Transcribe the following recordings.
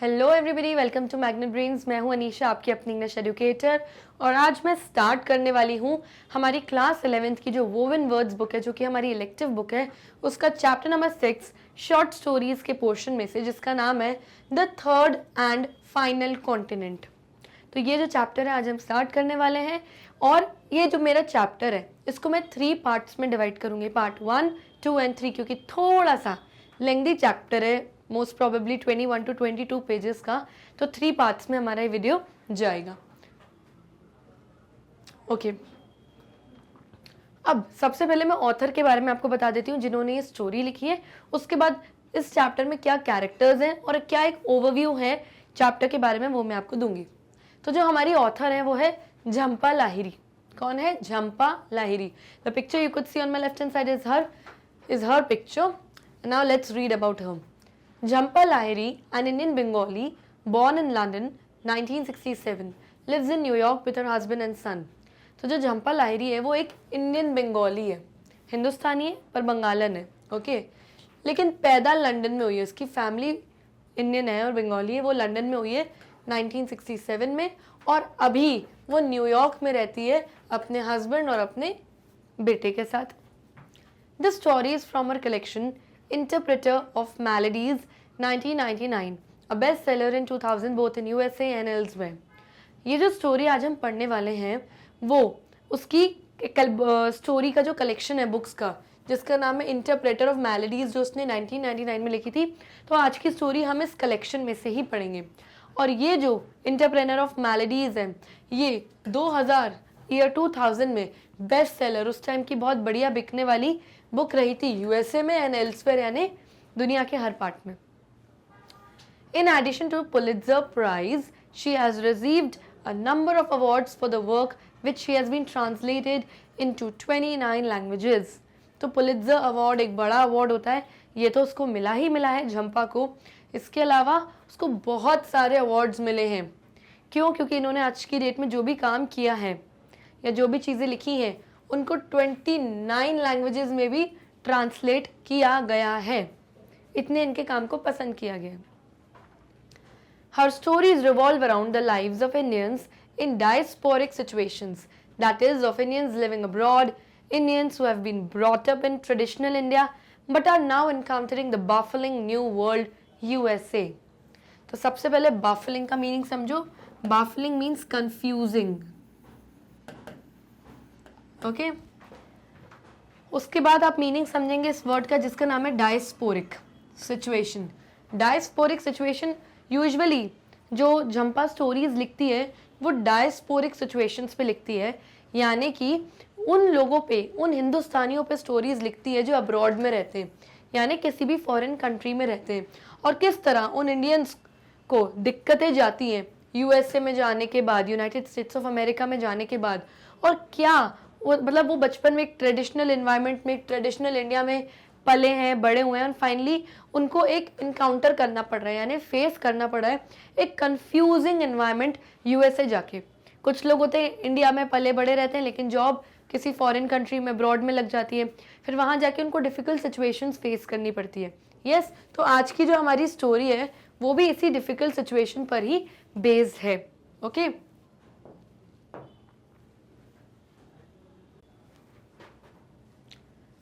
Hello everybody, welcome to Magnet Brains. मैं हूं अनीशा, आपकी अपनी इंग्लिश एजुकेटर। और आज मैं स्टार्ट करने वाली हूं हमारी क्लास 11th की जो वोवन वर्ड्स बुक है, जो कि हमारी इलेक्टिव बुक है, उसका चैप्टर नंबर 6 शॉर्ट स्टोरीज के पोर्शन में से, जिसका नाम है the third and final continent. तो ये जो चैप्टर है आज हम स्टार्ट करने वाले हैं। और ये जो मेरा चैप्टर है इसको मैं 3 पार्ट्स में डिवाइड करूँगी, पार्ट 1, 2 एंड 3, क्योंकि थोड़ा सा लेंथी चैप्टर है, मोस्ट प्रोबेबली 21 to 22 पेजेस का। तो 3 पार्ट्स में हमारा ये वीडियो जाएगा। ओके, अब सबसे पहले मैं ऑथर के बारे में आपको बता देती हूँ जिन्होंने ये स्टोरी लिखी है। उसके बाद इस चैप्टर में क्या कैरेक्टर्स हैं और क्या एक ओवरव्यू है चैप्टर के बारे में, वो मैं आपको दूंगी। तो जो हमारी ऑथर है वो है झंपा लाहिरी। कौन है? Jhumpa Lahiri. The picture you could see on my left hand side is her picture. Now let's read about her. Jhampa Lahiri, an Indian Bengali, born in London, 1967, lives in New York with her husband and son. तो जो झंपा लाहिरी है वो एक Indian Bengali है, हिंदुस्तानी है पर बंगालन है, okay. लेकिन पैदा लंदन में हुई है, उसकी फैमिली इंडियन है और बंगाली है। वो लंदन में हुई है 1967 में, और अभी वो न्यूयॉर्क में रहती है अपने हस्बैंड और अपने बेटे के साथ। The story is from her collection Interpreter of Maladies 1999, a bestseller in 2000 both in USA and elsewhere. ये जो स्टोरी आज हम पढ़ने वाले हैं वो उसकी स्टोरी का जो कलेक्शन है बुक्स का, जिसका नाम है इंटरप्रेटर ऑफ मैलेडीज, जो उसने 1999 में लिखी थी। तो आज की स्टोरी हम इस कलेक्शन में से ही पढ़ेंगे। और ये जो इंटरप्रेटर ऑफ मैलेडीज है ये 2000 में बेस्ट सेलर, उस टाइम की बहुत बढ़िया बिकने वाली बुक रही थी यूएसए में एंड एल्सवेयर, यानी दुनिया के हर पार्ट में। In addition to Pulitzer Prize, she has received a number of awards for the work which she has been translated into 29 languages. तो पुलित्जर अवार्ड एक बड़ा अवार्ड होता है, ये तो उसको मिला ही मिला है झंपा को। इसके अलावा उसको बहुत सारे अवार्ड्स मिले हैं। क्यों? क्योंकि इन्होंने आज की डेट में जो भी काम किया है या जो भी चीज़ें लिखी हैं उनको 29 लैंग्वेजेस में भी ट्रांसलेट किया गया है। इतने इनके काम को पसंद किया गया। Her stories revolve around the lives of Indians in diasporic situations, that is, of Indians living abroad, Indians who have been brought up in traditional India but are now encountering the baffling new world USA. तो सबसे पहले baffling का meaning समझो। baffling means confusing, okay. उसके बाद आप meaning समझेंगे इस वर्ड का, जिसका नाम है diasporic situation. Diasporic situation usually जो झंपा स्टोरीज लिखती है वो डायस्पोरिक सिचुएशंस पे लिखती है, यानी कि उन लोगों पे, उन हिंदुस्तानियों पे स्टोरीज लिखती है जो अब्रॉड में रहते हैं, यानी किसी भी फॉरेन कंट्री में रहते हैं, और किस तरह उन इंडियंस को दिक्कतें जाती हैं यूएसए में जाने के बाद, यूनाइटेड स्टेट्स ऑफ अमेरिका में जाने के बाद, और क्या मतलब वो बचपन में एक ट्रेडिशनल एनवायरनमेंट में, एक ट्रेडिशनल इंडिया में पले हैं, बड़े हुए हैं, और फाइनली उनको एक इनकाउंटर करना पड़ रहा है, यानी फेस करना पड़ रहा है एक कंफ्यूजिंग एनवायरनमेंट यूएसए जाके। कुछ लोग होते हैं इंडिया में पले बड़े रहते हैं लेकिन जॉब किसी फॉरेन कंट्री में, अब्रॉड में लग जाती है, फिर वहाँ जाके उनको डिफ़िकल्ट सिचुएशंस फेस करनी पड़ती है। यस, तो आज की जो हमारी स्टोरी है वो भी इसी डिफ़िकल्ट सिचुएशन पर ही बेस्ड है, okay.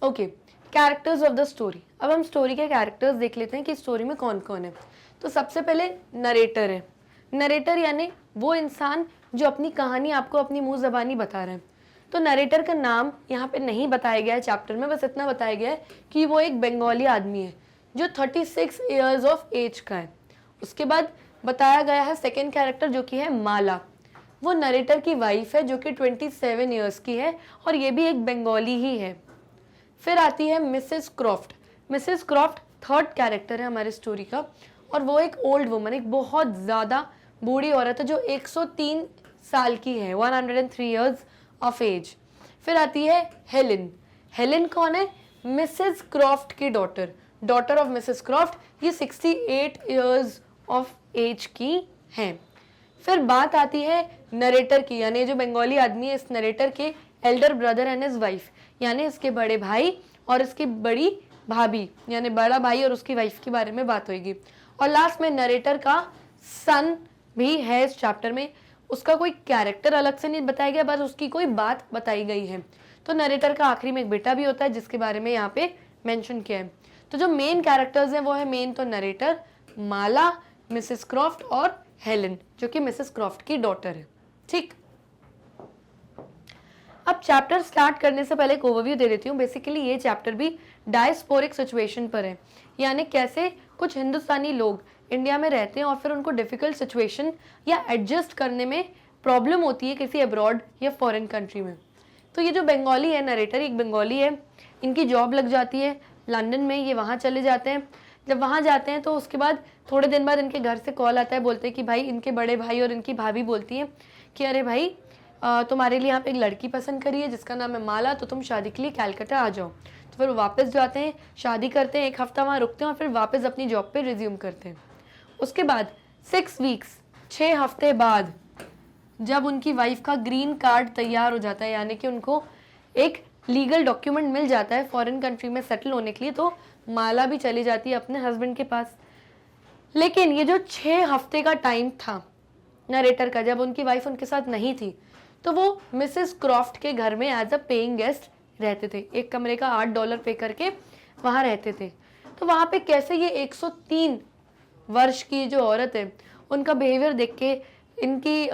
Okay, characters of the story. अब हम स्टोरी के कैरेक्टर्स देख लेते हैं कि स्टोरी में कौन कौन है। तो सबसे पहले नरेटर है। नरेटर यानी वो इंसान जो अपनी कहानी आपको अपनी मुंह ज़बानी बता रहे हैं। तो नरेटर का नाम यहाँ पे नहीं बताया गया है चैप्टर में, बस इतना बताया गया है कि वो एक बंगाली आदमी है जो 36 ईयर्स ऑफ एज का है। उसके बाद बताया गया है सेकेंड कैरेक्टर जो कि है माला। वो नरेटर की वाइफ है जो कि 27 ईयर्स की है और ये भी एक बंगाली ही है। फिर आती है Mrs Croft. Mrs Croft third character है हमारे स्टोरी का, और वो एक ओल्ड वुमन, एक बहुत ज़्यादा बूढ़ी औरत है जो 103 साल की है, 103 ईयर्स ऑफ एज। फिर आती है हेलेन। हेलेन कौन है? मिसेस क्रॉफ्ट की डॉटर ऑफ मिसेस क्रॉफ्ट। ये 68 ईयर्स ऑफ एज की हैं। फिर बात आती है नरेटर की, यानी जो बंगाली आदमी है, इस नरेटर के Elder brother and his wife, यानी इसके बड़े भाई और इसकी बड़ी भाभी, यानी बड़ा भाई और उसकी वाइफ के बारे में बात होगी। और लास्ट में नरेटर का सन भी है इस चैप्टर में, उसका कोई कैरेक्टर अलग से नहीं बताया गया, बस उसकी कोई बात बताई गई है। तो नरेटर का आखिरी में एक बेटा भी होता है जिसके बारे में यहाँ पे मेंशन किया है। तो जो मेन कैरेक्टर्स हैं वो है मेन तो नरेटर, माला, मिसेस क्रॉफ्ट और हेलन जो कि मिसेस क्रॉफ्ट की डॉटर है। ठीक, अब चैप्टर स्टार्ट करने से पहले एक ओवरव्यू दे देती हूँ। बेसिकली ये चैप्टर भी डायस्पोरिक सिचुएशन पर है, यानी कैसे कुछ हिंदुस्तानी लोग इंडिया में रहते हैं और फिर उनको डिफिकल्ट सिचुएशन या एडजस्ट करने में प्रॉब्लम होती है किसी अब्रॉड या फॉरेन कंट्री में। तो ये जो बंगाली है नरेटर, एक बंगाली है, इनकी जॉब लग जाती है लंदन में, ये वहाँ चले जाते हैं। जब वहाँ जाते हैं तो उसके बाद थोड़े दिन बाद इनके घर से कॉल आता है, बोलते हैं कि भाई, इनके बड़े भाई और इनकी भाभी बोलती हैं कि अरे भाई तुम्हारे लिए यहाँ पे एक लड़की पसंद करी है जिसका नाम है माला, तो तुम शादी के लिए कलकत्ता आ जाओ। तो फिर वो वापस जाते हैं, शादी करते हैं, एक हफ्ता वहाँ रुकते हैं और फिर वापस अपनी जॉब पे रिज्यूम करते हैं। उसके बाद 6 वीक्स 6 हफ्ते बाद जब उनकी वाइफ का ग्रीन कार्ड तैयार हो जाता है, यानी कि उनको एक लीगल डॉक्यूमेंट मिल जाता है फॉरेन कंट्री में सेटल होने के लिए, तो माला भी चली जाती है अपने हस्बैंड के पास। लेकिन ये जो 6 हफ्ते का टाइम था नरेटर का, जब उनकी वाइफ उनके साथ नहीं थी, तो वो मिसेस क्रॉफ्ट के घर में एज अ पेइंग गेस्ट रहते थे। एक कमरे का $8 पे करके वहाँ रहते थे। तो वहाँ पे कैसे ये 103 वर्ष की जो औरत है, उनका बिहेवियर देख के इनकी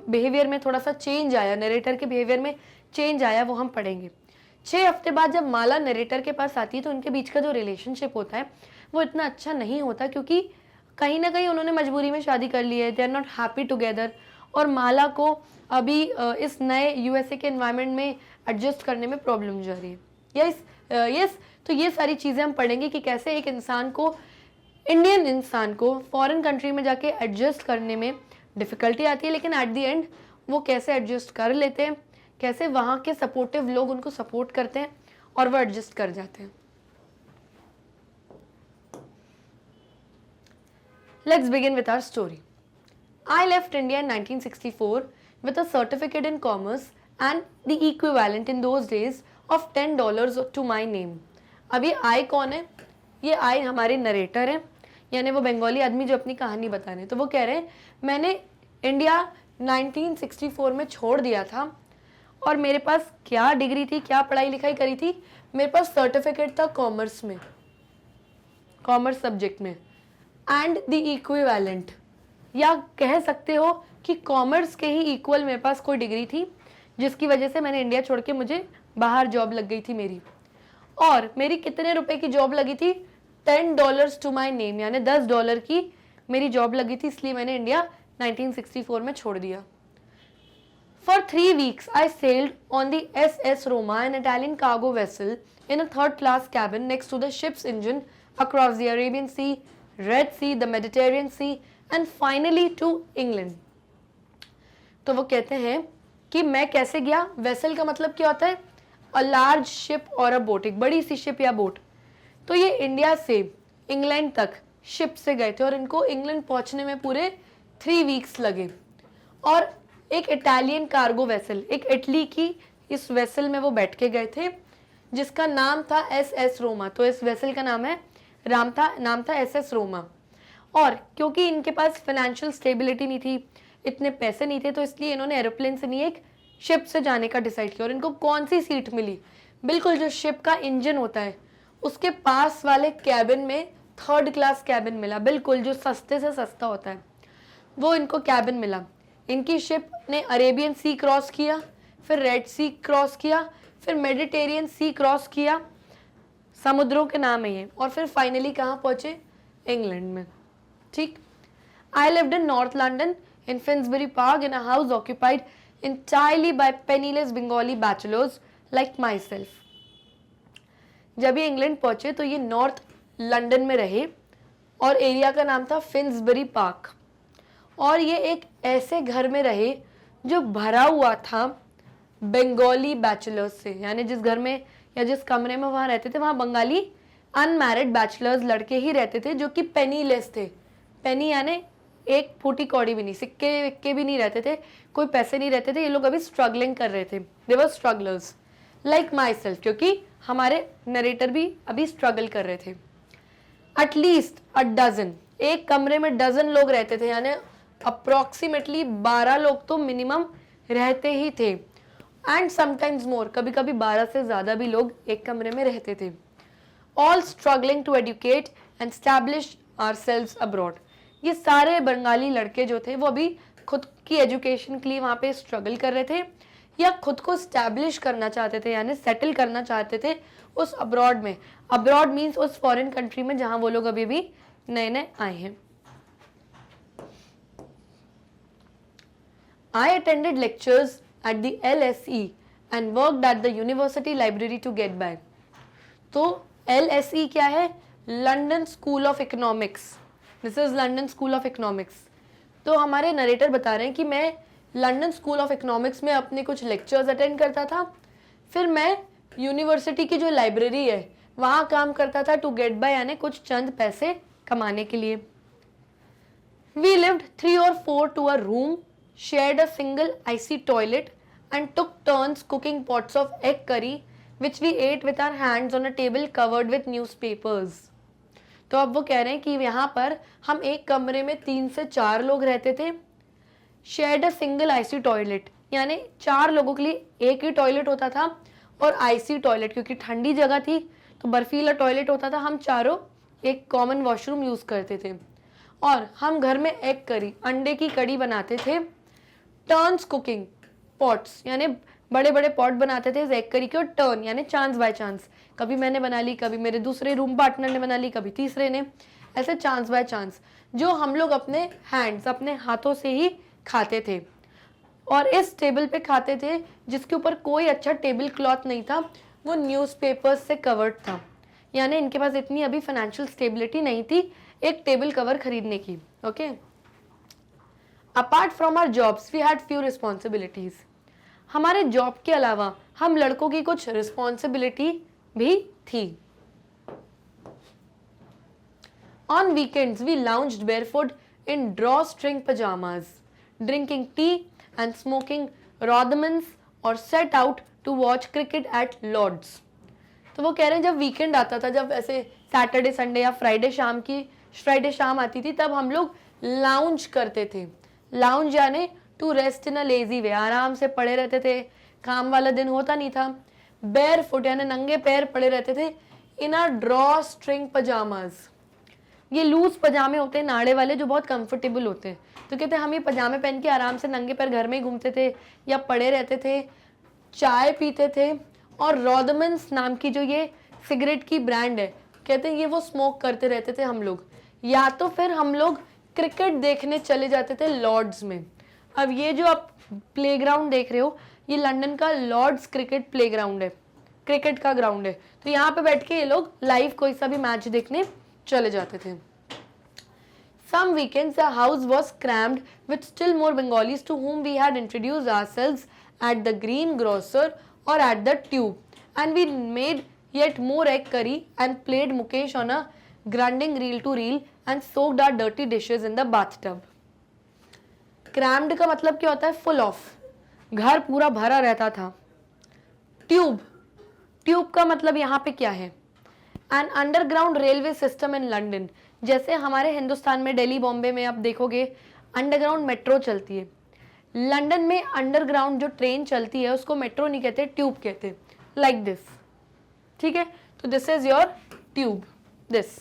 बिहेवियर में थोड़ा सा चेंज आया, नरेटर के बिहेवियर में चेंज आया, वो हम पढ़ेंगे। 6 हफ्ते बाद जब माला नरेटर के पास आती है तो उनके बीच का जो रिलेशनशिप होता है वो इतना अच्छा नहीं होता, क्योंकि कहीं ना कहीं उन्होंने मजबूरी में शादी कर ली है, they are not happy together. और माला को अभी इस नए यूएसए के एनवायरनमेंट में एडजस्ट करने में प्रॉब्लम जा रही है। यस, तो ये सारी चीज़ें हम पढ़ेंगे कि कैसे एक इंसान को, इंडियन इंसान को फॉरेन कंट्री में जाके एडजस्ट करने में डिफ़िकल्टी आती है, लेकिन एट द एंड वो कैसे एडजस्ट कर लेते हैं, कैसे वहाँ के सपोर्टिव लोग उनको सपोर्ट करते हैं और वो एडजस्ट कर जाते हैं। Let's begin with our story. I left India in 1964 with a certificate in commerce and the equivalent in those days of $10 to my name. अब ये आई कौन है? ये आई हमारे नरेटर हैं, यानी वो बंगाली आदमी जो अपनी कहानी बता रहे हैं। तो वो कह रहे हैं मैंने इंडिया 1964 में छोड़ दिया था और मेरे पास क्या डिग्री थी, क्या पढ़ाई लिखाई करी थी, मेरे पास सर्टिफिकेट था कॉमर्स में, कॉमर्स सब्जेक्ट में, एंड द इक्विवेलेंट, या कह सकते हो कि कॉमर्स के ही इक्वल मेरे पास कोई डिग्री थी, जिसकी वजह से मैंने इंडिया छोड़ के मुझे बाहर जॉब लग गई थी मेरी। और मेरी कितने रुपए की जॉब लगी थी? $10 टू माई नेम, यानी $10 की मेरी जॉब लगी थी, इसलिए मैंने इंडिया 1964 में छोड़ दिया। For 3 weeks, I sailed on the SS Roma, an Italian cargo vessel, in a third-class cabin next to the ship's engine across the Arabian Sea, Red Sea, the Mediterranean Sea, and finally to England. तो वो कहते हैं कि मैं कैसे गया। Vessel का मतलब क्या होता है? अ लार्ज शिप और अ बोट, एक बड़ी सी शिप या बोट। तो ये इंडिया से इंग्लैंड तक शिप से गए थे और इनको इंग्लैंड पहुंचने में पूरे 3 वीक्स लगे। और एक इटालियन कार्गो वेसल, एक इटली की इस वेसल में वो बैठ के गए थे जिसका नाम था SS रोमा। तो इस वेसल का नाम था SS रोमा। और क्योंकि इनके पास फाइनेंशियल स्टेबिलिटी नहीं थी, इतने पैसे नहीं थे, तो इसलिए इन्होंने एरोप्लेन से नहीं एक शिप से जाने का डिसाइड किया। और इनको कौन सी सीट मिली? बिल्कुल जो शिप का इंजन होता है उसके पास वाले कैबिन में, 3rd क्लास कैबिन मिला, बिल्कुल जो सस्ते से सस्ता होता है वो इनको कैबिन मिला। इनकी शिप ने अरेबियन सी क्रॉस किया, फिर रेड सी क्रॉस किया, फिर मेडिटेरियन सी क्रॉस किया, समुद्रों के नाम है ये, और फिर फाइनली कहाँ पहुंचे? इंग्लैंड में। ठीक। I lived in North London in Finsbury Park in a house occupied entirely by penniless Bengali bachelors like myself. जब ये इंग्लैंड पहुंचे तो ये नॉर्थ लंदन में रहे और एरिया का नाम था फिन्सबरी पार्क। और ये एक ऐसे घर में रहे जो भरा हुआ था बंगाली बैचलर्स से, यानी जिस घर में या जिस कमरे में वहाँ रहते थे वहाँ बंगाली अनमैरिड बैचलर्स लड़के ही रहते थे जो कि पेनीलेस थे। पेनी यानी एक फूटी कौड़ी भी नहीं, सिक्के विक्के भी नहीं रहते थे, कोई पैसे नहीं रहते थे। ये लोग अभी स्ट्रगलिंग कर रहे थे, दे वर स्ट्रगलर्स लाइक माई सेल्फ, क्योंकि हमारे नरेटर भी अभी स्ट्रगल कर रहे थे। एटलीस्ट अ डजन, एक कमरे में डजन लोग रहते थे, यानी अप्रोक्सीमेटली 12 लोग तो मिनिमम रहते ही थे, एंड समटाइम्स मोर, कभी कभी 12 से ज़्यादा भी लोग एक कमरे में रहते थे। All struggling to educate and establish ourselves abroad. ये सारे बंगाली लड़के जो थे वो अभी खुद की एजुकेशन के लिए वहाँ पे स्ट्रगल कर रहे थे या खुद को स्टैब्लिश करना चाहते थे, यानी सेटल करना चाहते थे उस अब्रॉड में। अब्रॉड मीन्स उस फॉरेन कंट्री में जहाँ वो लोग अभी भी नए नए आए हैं। I attended lectures at the LSE and worked at the university library to get by. तो LSE क्या है? London school of economics. This is London school of economics. तो हमारे नरेटर बता रहे हैं कि मैं लंदन स्कूल ऑफ इकोनॉमिक्स में अपने कुछ लेक्चर्स अटेंड करता था, फिर मैं यूनिवर्सिटी की जो लाइब्रेरी है वहाँ काम करता था टू गेट बाय, यानी कुछ चंद पैसे कमाने के लिए। We lived 3 or 4 to a room, shared a single icy toilet and took turns cooking pots of egg curry which we ate with our hands on a table covered with newspapers. तो अब वो कह रहे हैं कि यहाँ पर हम एक कमरे में 3 से 4 लोग रहते थे। shared a single icy toilet, यानी 4 लोगों के लिए एक ही टॉयलेट होता था, और आईसी टॉयलेट क्योंकि ठंडी जगह थी तो बर्फीला टॉयलेट होता था, हम चारों एक कॉमन वॉशरूम यूज करते थे। और हम घर में एग करी, अंडे की कड़ी बनाते थे। टर्न्स कुकिंग पॉट्स, यानी बड़े बड़े पॉट बनाते थे एग करी के, और टर्न यानी चांस बाय चांस, कभी मैंने बना ली, कभी मेरे दूसरे रूम पार्टनर ने बना ली, कभी तीसरे ने, ऐसे चांस बाय चांस, जो हम लोग अपने हैंड्स, अपने हाथों से ही खाते थे। और इस टेबल पे खाते थे जिसके ऊपर कोई अच्छा टेबल क्लॉथ नहीं था, वो न्यूज़पेपर्स से कवर्ड था, यानी इनके पास इतनी अभी फाइनेंशियल स्टेबिलिटी नहीं थी एक टेबल कवर खरीदने की। Okay, apart from our jobs we had few responsibilities. हमारे जॉब के अलावा हम लड़कों की कुछ रिस्पॉन्सिबिलिटी भी थी। On weekends we lounged barefoot in drawstring pyjamas, drinking tea and smoking Rothmans, और set out to watch cricket at Lord's. तो वो कह रहे हैं जब वीकेंड आता था, जब ऐसे सैटरडे संडे या फ्राइडे शाम आती थी, तब हम लोग लाउंज करते थे। लाउंज यानी to rest in a lazy way, आराम से पड़े रहते थे, काम वाला दिन होता नहीं था। बेयर फुट यानी नंगे पैर पड़े रहते थे इन अ ड्रॉ स्ट्रिंग पजामाज। ये लूज पजामे होते हैं नाड़े वाले, जो बहुत कंफर्टेबल होते हैं। तो कहते हैं हम ये पजामे पहन के आराम से नंगे पैर घर में ही घूमते थे या पड़े रहते थे, चाय पीते थे, और रॉदमन्स नाम की जो ये सिगरेट की ब्रांड है, कहते हैं ये वो स्मोक करते रहते थे हम लोग, या तो फिर हम लोग क्रिकेट देखने चले जाते थे लॉर्ड्स में। अब ये जो आप प्लेग्राउंड देख रहे हो, ये लंदन का लॉर्ड्स क्रिकेट प्लेग्राउंड है, क्रिकेट का ग्राउंड है। तो यहाँ पे बैठ के ये लोग लाइव कोई सा भी मैच देखने चले जाते थे। Some weekends the house was crammed with still more Bengalis to whom we had introduced ourselves at the Green Grocer or at the Tube, and we made yet more egg curry and played Mukesh on a grinding reel to reel and soaked our dirty dishes in the bathtub. Crammed का मतलब क्या होता है? full of, घर पूरा भरा रहता था। ट्यूब का मतलब यहाँ पे क्या है? An underground railway system in London. जैसे हमारे हिंदुस्तान में दिल्ली बॉम्बे में आप देखोगे अंडरग्राउंड मेट्रो चलती है, लंदन में अंडरग्राउंड जो ट्रेन चलती है उसको मेट्रो नहीं कहते, ट्यूब कहते, लाइक दिस। ठीक है, तो this is your tube, this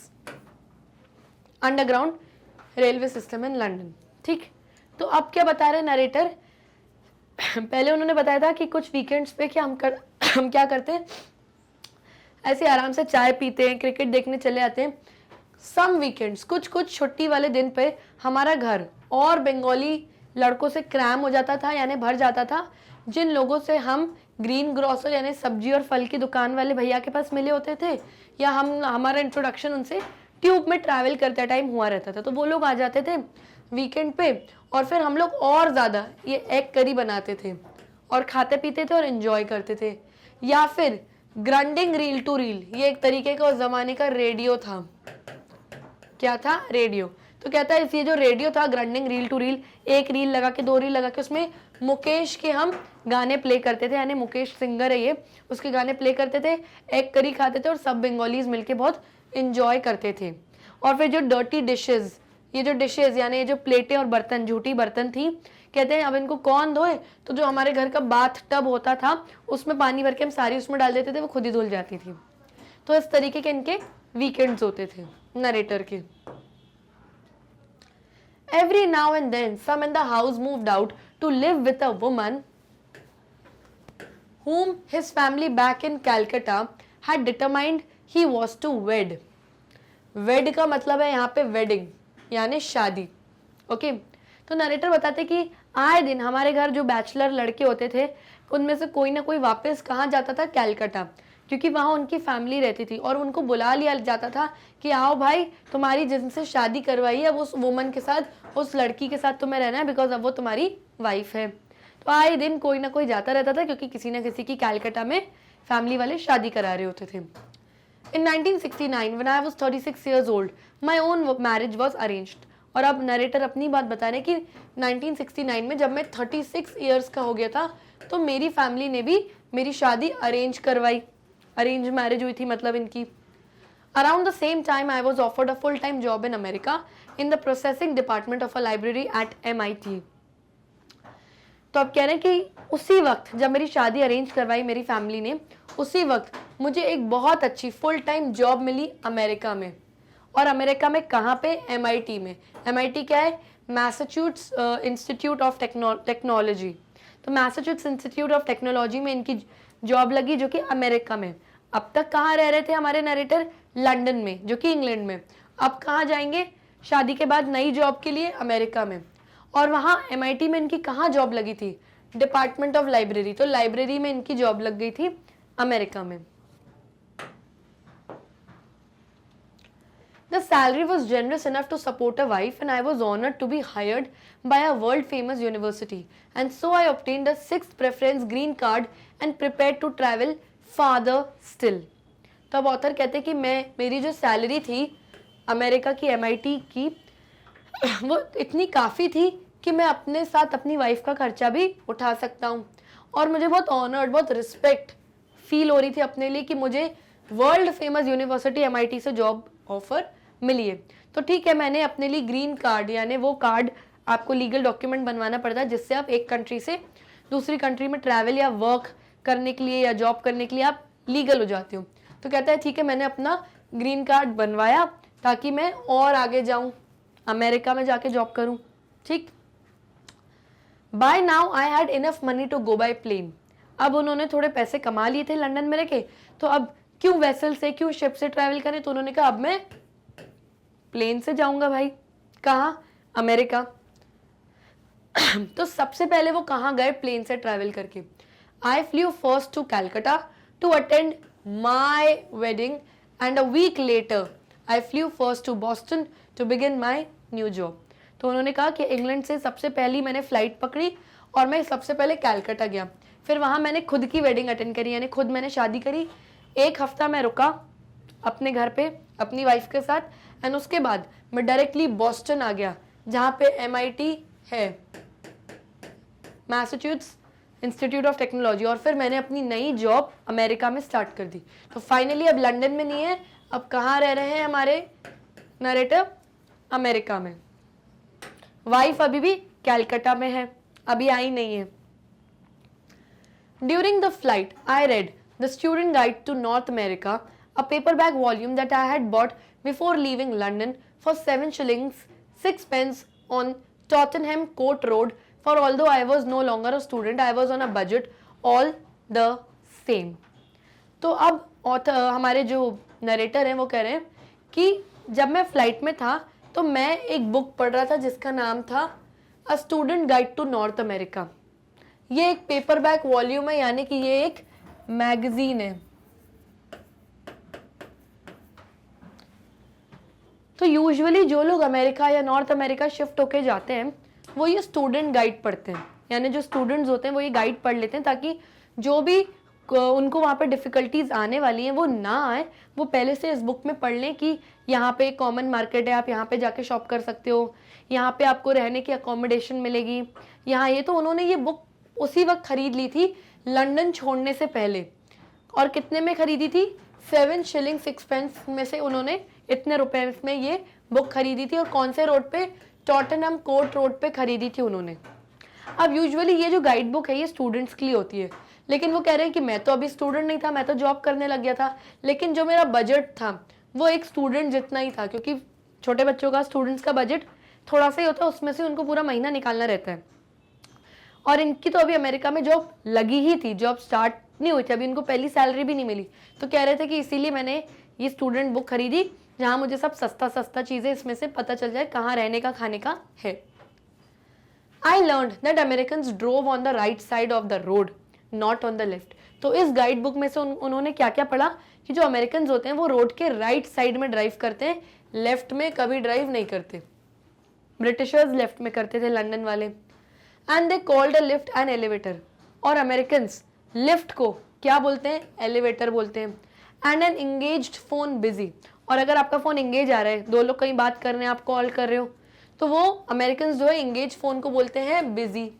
underground railway system in London. ठीक, तो अब क्या बता रहे नरेटर? पहले उन्होंने बताया था कि कुछ वीकेंड्स पे क्या हम क्या करते हैं, ऐसे आराम से चाय पीते हैं, क्रिकेट देखने चले आते हैं। सम वीकेंड्स, कुछ छुट्टी वाले दिन पे हमारा घर और बंगाली लड़कों से क्रैम हो जाता था, यानी भर जाता था। जिन लोगों से हम ग्रीन ग्रोसर यानी सब्जी और फल की दुकान वाले भैया के पास मिले होते थे, या हमारा इंट्रोडक्शन उनसे ट्यूब में ट्रैवल करते टाइम हुआ रहता था, तो वो लोग आ जाते थे वीकेंड पे, और फिर हम लोग और ज़्यादा ये एग करी बनाते थे और खाते पीते थे और एंजॉय करते थे। या फिर ग्राइंडिंग रील टू रील, ये एक तरीके का उस जमाने का रेडियो था। क्या था? रेडियो। तो कहता है ये जो रेडियो था ग्राइंडिंग रील टू रील, एक रील लगा के, दो रील लगा के उसमें मुकेश के हम गाने प्ले करते थे, यानी मुकेश सिंगर है ये, उसके गाने प्ले करते थे, एग करी खाते थे और सब बंगालीज मिलके बहुत एंजॉय करते थे। और फिर जो डर्टी डिशेस ये जो डिशेज यानी ये जो प्लेटें और बर्तन, झूठी बर्तन थी, कहते हैं अब इनको कौन धोए, तो जो हमारे घर का बाथ टब होता था उसमें पानी भर के हम सारी उसमें डाल देते थे, वो खुद ही धुल जाती थी। तो इस तरीके के इनके वीकेंड्स होते थे नरेटर के। Every now and then some in the house moved out to live with a woman whom his family back in Calcutta had determined he was to wed. Wed का मतलब है यहाँ पे वेडिंग यानी शादी। ओके, तो narrator बताते कि आए दिन हमारे घर जो बैचलर लड़के होते थे उनमें से कोई ना कोई वापस कहाँ जाता था, कैलकाटा, क्योंकि वहाँ उनकी फैमिली रहती थी और उनको बुला लिया जाता था कि आओ भाई, तुम्हारी जिनसे शादी करवाई है उस वुमन के साथ, उस लड़की के साथ तुम्हें रहना है, बिकॉज अब वो तुम्हारी वाइफ है। तो आए दिन कोई ना कोई जाता रहता था क्योंकि किसी ना किसी की कैलकाटा में फैमिली वाले शादी करा रहे होते थे। In 1969, when I was 36 years old, my own marriage was arranged. और अब नरेटर अपनी बात बता रहे कि 1969 में जब मैं 36 इयर्स का हो गया था तो मेरी फैमिली ने भी मेरी शादी अरेंज करवाई। अरेंज मैरिज हुई थी मतलब इनकी। Around the same time, I was offered a full-time job in America in the processing department of a library at MIT. तो अब कह रहे हैं कि उसी वक्त जब मेरी शादी अरेंज करवाई मेरी फैमिली ने, उसी वक्त मुझे एक बहुत अच्छी फुल टाइम जॉब मिली अमेरिका में। और अमेरिका में कहाँ पे? MIT में। MIT क्या है? Massachusetts institute of technology. तो मैसाचुसेट्स इंस्टीट्यूट ऑफ टेक्नोलॉजी में इनकी जॉब लगी, जो कि अमेरिका में। अब तक कहाँ रह रहे थे हमारे नरेटर? लंदन में, जो कि इंग्लैंड में। अब कहाँ जाएंगे शादी के बाद नई जॉब के लिए? अमेरिका में। और वहाँ MIT में इनकी कहाँ जॉब लगी थी? Department of library. तो लाइब्रेरी में इनकी जॉब लग गई थी अमेरिका में। The salary was generous enough to support a wife, and I was honored to be hired by a world-famous university. And so I obtained a 6th preference green card and prepared to travel farther still. तब author कहते कि मेरी जो salary थी America की MIT की वो इतनी काफ़ी थी कि मैं अपने साथ अपनी वाइफ का खर्चा भी उठा सकता हूँ। और मुझे बहुत ऑनर्ड, बहुत रिस्पेक्ट फील हो रही थी अपने लिए कि मुझे वर्ल्ड फेमस यूनिवर्सिटी MIT से जॉब ऑफर मिली है। तो ठीक है, मैंने अपने लिए ग्रीन कार्ड, यानी वो कार्ड आपको लीगल डॉक्यूमेंट बनवाना पड़ता है जिससे आप एक कंट्री से दूसरी कंट्री में ट्रैवल या वर्क करने के लिए या जॉब करने के लिए आप लीगल हो जाते हो। तो कहता है ठीक है, मैंने अपना ग्रीन कार्ड बनवाया ताकि मैं और आगे जाऊँ, अमेरिका में जाके जॉब करूँ। ठीक, by now I had enough money to go by plane. अब उन्होंने थोड़े पैसे कमा लिए थे लंदन में रह के, तो अब क्यों वेसल से, क्यों शिप से ट्रैवल करें? तो उन्होंने कहा अब मैं प्लेन से जाऊंगा भाई। कहाँ? अमेरिका। तो सबसे पहले वो कहाँ गए प्लेन से ट्रैवल करके? I flew first to Calcutta to attend my wedding and a week later I flew first to Boston to begin my new job. तो उन्होंने कहा कि इंग्लैंड से सबसे पहली मैंने फ्लाइट पकड़ी और मैं सबसे पहले कैलकाटा गया, फिर वहाँ मैंने खुद की वेडिंग अटेंड करी, यानी खुद मैंने शादी करी। 1 हफ्ता मैं रुका अपने घर पे अपनी वाइफ के साथ, एंड उसके बाद मैं डायरेक्टली बॉस्टन आ गया जहाँ पे MIT है, मैसाचुसेट्स इंस्टीट्यूट ऑफ टेक्नोलॉजी। और फिर मैंने अपनी नई जॉब अमेरिका में स्टार्ट कर दी। तो फाइनली अब लंदन में नहीं है, अब कहाँ रह रहे हैं हमारे नरेटर? अमेरिका में। वाइफ अभी भी कैलकाटा में है, अभी आई नहीं है। During the flight, I read The Student Guide to North America, a paperback volume that I had bought before leaving London for 7 shillings 6 pence on Tottenham Court Road. For although I was no longer a student, I was on a budget all the same. तो अब author हमारे जो narrator हैं वो कह रहे हैं कि जब मैं फ्लाइट में था तो मैं एक बुक पढ़ रहा था जिसका नाम था a student guide to North America. ये एक पेपरबैक वॉल्यूम है, यानी कि ये एक मैगजीन है। तो यूजुअली जो लोग अमेरिका या नॉर्थ अमेरिका शिफ्ट होके जाते हैं वो ये स्टूडेंट गाइड पढ़ते हैं, यानी जो स्टूडेंट्स होते हैं वो ये गाइड पढ़ लेते हैं ताकि जो भी उनको वहाँ पे डिफ़िकल्टीज आने वाली हैं वो ना आए, वो पहले से इस बुक में पढ़ लें कि यहाँ पे कॉमन मार्केट है, आप यहाँ पे जाके शॉप कर सकते हो, यहाँ पे आपको रहने की अकोमोडेशन मिलेगी, यहाँ ये। तो उन्होंने ये बुक उसी वक्त खरीद ली थी लंदन छोड़ने से पहले। और कितने में खरीदी थी? 7 shillings 6 pence में से उन्होंने इतने रुपए में ये बुक खरीदी थी और कौन से रोड पे, टॉटनहम कोर्ट रोड पे खरीदी थी उन्होंने। अब यूजुअली ये जो गाइड बुक है ये स्टूडेंट्स के लिए होती है, लेकिन वो कह रहे हैं कि मैं तो अभी स्टूडेंट नहीं था, मैं तो जॉब करने लग गया था, लेकिन जो मेरा बजट था वो एक स्टूडेंट जितना ही था, क्योंकि छोटे बच्चों का, स्टूडेंट्स का बजट थोड़ा सा ही होता है, उसमें से उनको पूरा महीना निकालना रहता है। और इनकी तो अभी अमेरिका में जॉब लगी ही थी, जॉब स्टार्ट नहीं हुई थी, अभी इनको पहली सैलरी भी नहीं मिली, तो कह रहे थे कि इसीलिए मैंने ये स्टूडेंट बुक खरीदी जहाँ मुझे सब सस्ता सस्ता चीज़ें इसमें से पता चल जाए कहाँ रहने का खाने का है। I learned that Americans drove on the right side of the road, not on the left. तो इस गाइड बुक में से उन्होंने क्या क्या पढ़ा कि जो अमेरिकन होते हैं वो रोड के राइट साइड में ड्राइव करते हैं, लेफ्ट में कभी ड्राइव नहीं करते। ब्रिटिशर्स लेफ्ट में करते थे, लंदन वाले। And they called a lift an elevator, और अमेरिकन लिफ्ट को क्या बोलते हैं, एलिवेटर बोलते हैं। And an engaged phone busy, और अगर आपका फोन इंगेज आ रहा है, दो लोग कहीं बात कर रहे हैं, आप कॉल कर रहे हो, तो वो अमेरिकन जो है इंगेज फोन को बोलते हैं बिजी।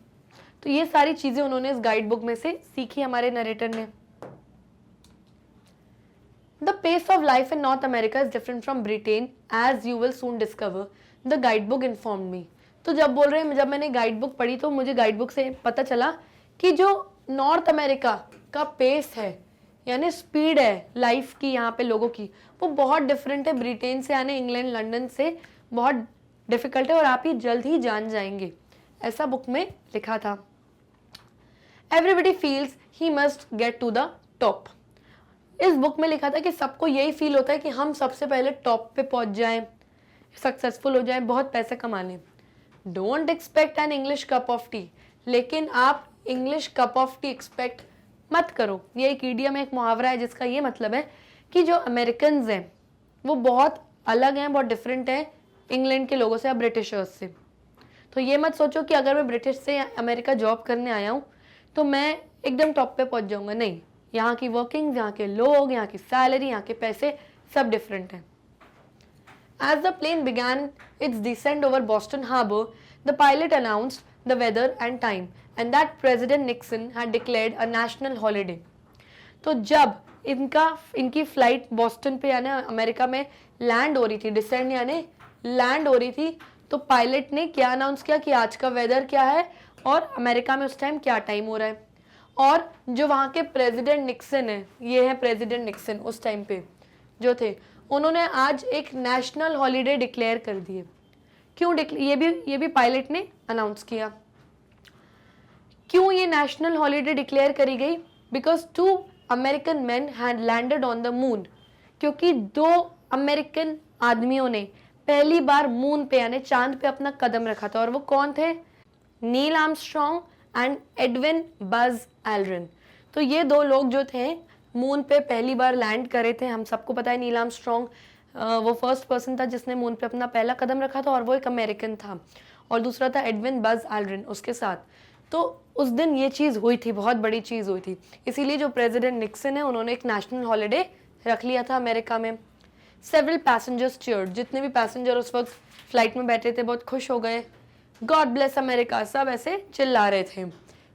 तो ये सारी चीजें उन्होंने इस गाइड बुक में से सीखी हमारे नरेटर ने। The pace of life in North America is different from Britain as you will soon discover, the guide book informed me. तो जब बोल रहे हैं, जब मैंने गाइड बुक पढ़ी तो मुझे गाइड बुक से पता चला कि जो नॉर्थ अमेरिका का पेस है, यानी स्पीड है लाइफ की यहाँ पे लोगों की, वो बहुत डिफरेंट है ब्रिटेन से, यानी इंग्लैंड, लंदन से बहुत डिफिकल्ट है, और आप ये जल्द ही जान जाएंगे, ऐसा बुक में लिखा था। Everybody feels he must get to the top. इस बुक में लिखा था कि सबको यही फील होता है कि हम सबसे पहले टॉप पे पहुंच जाएं, सक्सेसफुल हो जाएं, बहुत पैसे कमा लें। Don't expect an English cup of T, लेकिन आप English cup of T expect मत करो। ये एक इडियम, एक मुहावरा है जिसका ये मतलब है कि जो अमेरिकन हैं वो बहुत अलग हैं, बहुत डिफरेंट हैं इंग्लैंड के लोगों से या ब्रिटिशर्स से। तो ये मत सोचो कि अगर मैं ब्रिटिश से अमेरिका जॉब करने आया हूँ तो मैं एकदम टॉप पे पहुंच जाऊंगा, नहीं। यहाँ की वर्किंग, यहाँ के लोग, यहाँ की सैलरी, यहाँ के पैसे सब डिफरेंट हैं। As the plane began its descent over Boston Harbor, the pilot announced the weather and time and that President Nixon had declared a national holiday. तो जब इनकी फ्लाइट बॉस्टन पे यानी अमेरिका में लैंड हो रही थी, डिसेंड यानी लैंड हो रही थी, तो पायलट ने क्या अनाउंस किया कि आज का वेदर क्या है और अमेरिका में उस टाइम क्या टाइम हो रहा है। और जो वहाँ के प्रेसिडेंट निक्सन है, ये है प्रेसिडेंट निक्सन उस टाइम पे जो थे, उन्होंने आज एक नेशनल हॉलीडे डिक्लेयर कर दिए। क्यों ये भी पायलट ने अनाउंस किया। क्यों ये नेशनल हॉलीडे डिक्लेयर करी गई? Because 2 American man had landed on the moon, क्योंकि 2 अमेरिकन आदमियों ने पहली बार मून पे यानी चांद पे अपना कदम रखा था, और वो कौन थे? Neil Armstrong and Edwin Buzz Aldrin. तो ये 2 लोग जो थे मून पे पहली बार लैंड करे थे। हम सबको पता है नील आर्मस्ट्रॉन्ग वो फर्स्ट पर्सन था जिसने मून पे अपना पहला कदम रखा था, और वो एक अमेरिकन था, और दूसरा था एडविन बज एल्ड्रिन उसके साथ। तो उस दिन ये चीज़ हुई थी, बहुत बड़ी चीज़ हुई थी, इसीलिए जो प्रेसिडेंट निक्सन है उन्होंने एक नेशनल हॉलीडे रख लिया था अमेरिका में। सेवरल पैसेंजर्स चीयर्ड, जितने भी पैसेंजर उस वक्त फ्लाइट में बैठे थे बहुत खुश हो गए। गॉड ब्लेस अमेरिका, सब ऐसे चिल्ला रहे थे।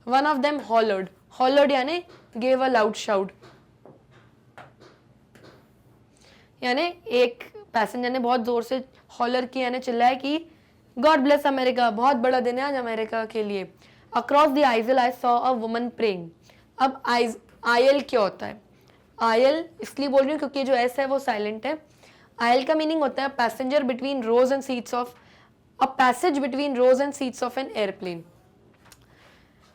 वन ऑफ देम हॉलर्ड, हॉलर्ड यानी गेव अ लाउड शाउट, यानी एक पैसेंजर ने बहुत जोर से हॉलर किया, यानी चिल्लाया कि गॉड ब्लेस अमेरिका, बहुत बड़ा दिन है आज अमेरिका के लिए। Across the Aizawl I saw a woman praying. अब आयल क्या होता है? आयल इसलिए बोल रही हूँ क्योंकि जो एस है वो साइलेंट है। आयल का मीनिंग होता है passenger between rows and seats of a passage between rows and seats of an airplane.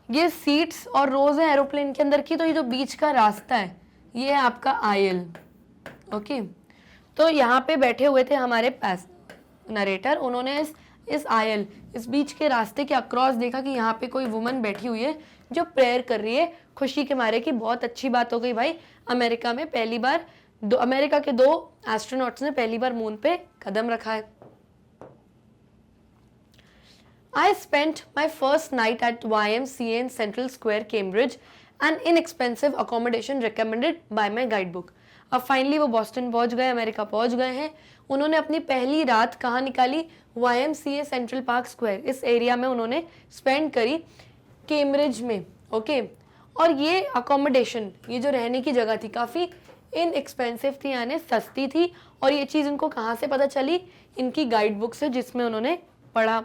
ये सीट्स और रोज है एरोप्लेन के अंदर की, तो ये जो बीच का रास्ता है ये है आपका आयल। ओके, तो यहाँ पे बैठे हुए थे हमारे नरेटर, उन्होंने इस आयल, इस बीच के रास्ते के अक्रॉस देखा कि यहाँ पे कोई वुमन बैठी हुई है जो प्रेयर कर रही है खुशी के मारे कि बहुत अच्छी बात हो गई भाई, अमेरिका में पहली बार अमेरिका के 2 एस्ट्रोनॉट्स ने पहली बार मून पे कदम रखा है। I spent my first night at YMCA in Central Square, Cambridge, an inexpensive accommodation recommended by my guidebook. अब फाइनली वो बॉस्टन पहुंच गए, अमेरिका पहुंच गए हैं। उन्होंने अपनी पहली रात कहाँ निकाली? YMCA सेंट्रल पार्क स्क्वायर, इस एरिया में उन्होंने स्पेंड करी, कैम्ब्रिज में। ओके, और ये अकोमोडेशन, ये जो रहने की जगह थी, काफ़ी इनएक्सपेंसिव थी यानी सस्ती थी। और ये चीज़ उनको कहाँ से पता चली? इनकी गाइड बुक से जिसमें उन्होंने पढ़ा।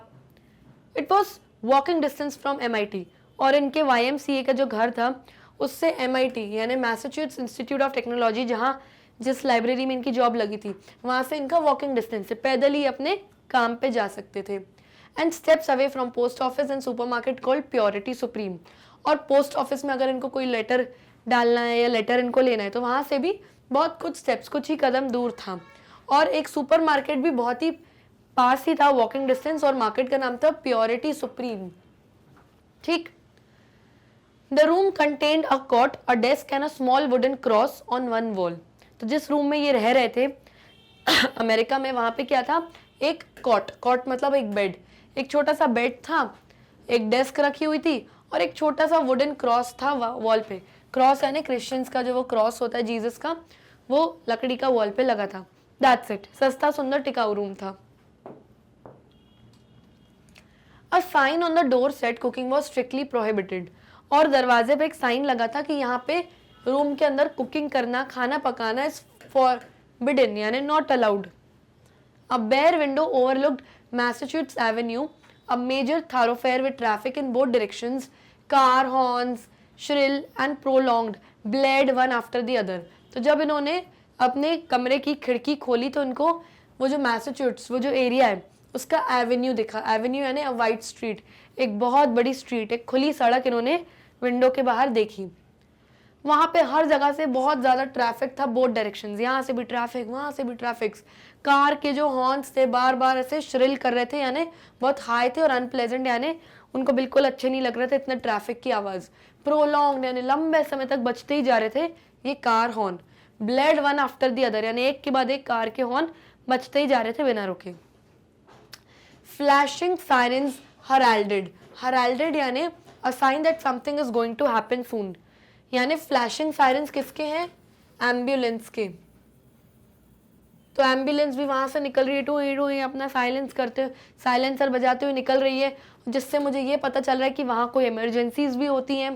It was walking distance from MIT, और इनके YMCA का जो घर था उससे MIT यानी मैसाचुसेट्स इंस्टीट्यूट ऑफ टेक्नोलॉजी, जहाँ जिस लाइब्रेरी में इनकी जॉब लगी थी, वहाँ से इनका वॉकिंग डिस्टेंस है, पैदल ही अपने काम पे जा सकते थे। And steps away from post office and supermarket called purity supreme, और पोस्ट ऑफिस में अगर इनको कोई लेटर डालना है या लेटर इनको लेना है तो वहाँ से भी बहुत कुछ स्टेप्स, कुछ ही कदम दूर था, और एक सुपरमार्केट भी बहुत ही पास ही था, वॉकिंग डिस्टेंस, और मार्केट का नाम था प्योरिटी सुप्रीम। ठीक। The room contained a cot, a desk and a small wooden cross on one wall. तो जिस रूम में ये रह रहे थे अमेरिका में, वहां पे क्या था, एक कॉट, कॉट मतलब एक बेड, एक छोटा सा बेड था, एक डेस्क रखी हुई थी, और एक छोटा सा वुडन क्रॉस था वॉल पे। क्रॉस यानी क्रिश्चियंस का जो वो क्रॉस होता है जीसस का, वो लकड़ी का वॉल पे लगा था। That's it. सस्ता सुंदर टिकाऊ रूम था। A sign on the door said cooking was strictly prohibited, और दरवाजे पे एक साइन लगा था कि यहाँ पे रूम के अंदर कुकिंग करना, खाना पकाना इज forbidden यानी not allowed. A bare window overlooked Massachusetts Avenue, a major thoroughfare with traffic in both directions. Car horns, shrill and prolonged, blared one after the other. तो जब इन्होंने अपने कमरे की खिड़की खोली तो इनको वो जो मैसाचुसेट्स, वो जो एरिया है उसका एवेन्यू दिखा। एवेन्यू यानी अ वाइड स्ट्रीट, एक बहुत बड़ी स्ट्रीट, एक खुली सड़क इन्होंने विंडो के बाहर देखी। वहां पे हर जगह से बहुत ज्यादा ट्रैफिक था, बोथ डायरेक्शंस, यहाँ से भी ट्रैफिक, वहां से भी ट्रैफिक। कार के जो हॉर्न्स थे बार बार ऐसे श्रिल कर रहे थे, यानी बहुत हाई थे और अनप्लेजेंट, यानी उनको बिल्कुल अच्छे नहीं लग रहे थे इतने ट्रैफिक की आवाज। प्रोलॉन्ग यानी लंबे समय तक बजते ही जा रहे थे ये car horn. Blade one after the other यानी एक के बाद एक कार के हॉर्न बजते ही जा रहे थे बिना रुके। फ्लैशिंग साइरेंस heralded, heralded यानी a sign that something is going to happen soon, यानी फ्लैशिंग साइरेंस किसके हैं, एम्बुलेंस के। तो एम्बुलेंस भी वहां से निकल रही है, टू ही अपना साइलेंस करते हुए, साइलेंसर बजाते हुए निकल रही है, जिससे मुझे ये पता चल रहा है कि वहां कोई इमरजेंसीज भी होती हैं।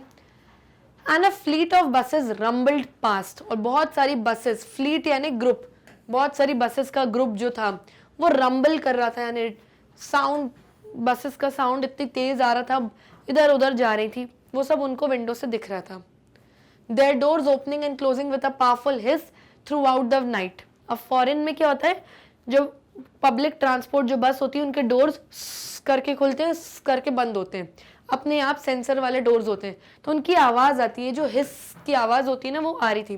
And a fleet of buses rumbled past, और बहुत सारी बसेस, फ्लीट यानी ग्रुप, बहुत सारी बसेस का ग्रुप जो था वो रंबल कर रहा था, यानी साउंड, बसेस का साउंड इतनी तेज आ रहा था, इधर उधर जा रही थी, वो सब उनको विंडो से दिख रहा था। Their doors opening and closing with a powerful hiss throughout the night. अब फॉरेन में क्या होता है, जो पब्लिक ट्रांसपोर्ट जो बस होती है उनके डोर्स करके खुलते हैं, करके बंद होते हैं, अपने आप सेंसर वाले डोर्स होते हैं, तो उनकी आवाज आती है, जो हिस की आवाज होती है ना, वो आ रही थी।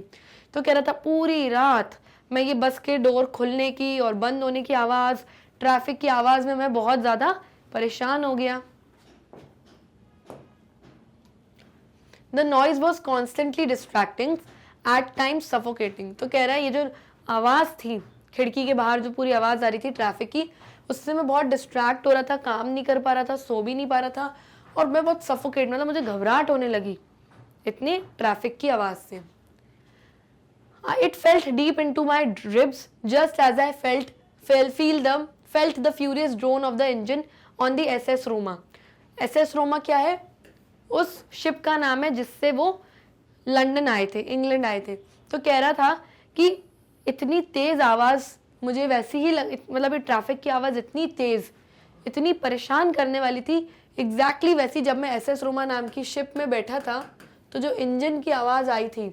तो कह रहा था पूरी रात मैं ये बस के डोर खुलने की और बंद होने की आवाज, ट्रैफिक की आवाज में मैं बहुत ज्यादा परेशान हो गया। The noise was constantly distracting, at times suffocating. तो कह रहा है ये जो आवाज थी खिड़की के बाहर, जो पूरी आवाज आ रही थी ट्रैफिक की, उससे मैं बहुत डिस्ट्रैक्ट हो रहा था, काम नहीं कर पा रहा था, सो भी नहीं पा रहा था, और मैं बहुत सफोकेट, मतलब मुझे घबराहट होने लगी इतनी ट्रैफिक की आवाज से। It felt deep into my ribs, just as I felt the furious drone of the engine on the SS Roma. SS Roma क्या है? उस शिप का नाम है जिससे वो लंदन आए थे, इंग्लैंड आए थे। तो कह रहा था कि इतनी तेज आवाज मुझे वैसी ही मतलब ट्रैफिक की आवाज इतनी तेज, इतनी परेशान करने वाली थी, एग्जैक्टली वैसी जब मैं SS रोमा नाम की शिप में बैठा था, तो जो इंजन की आवाज आई थी,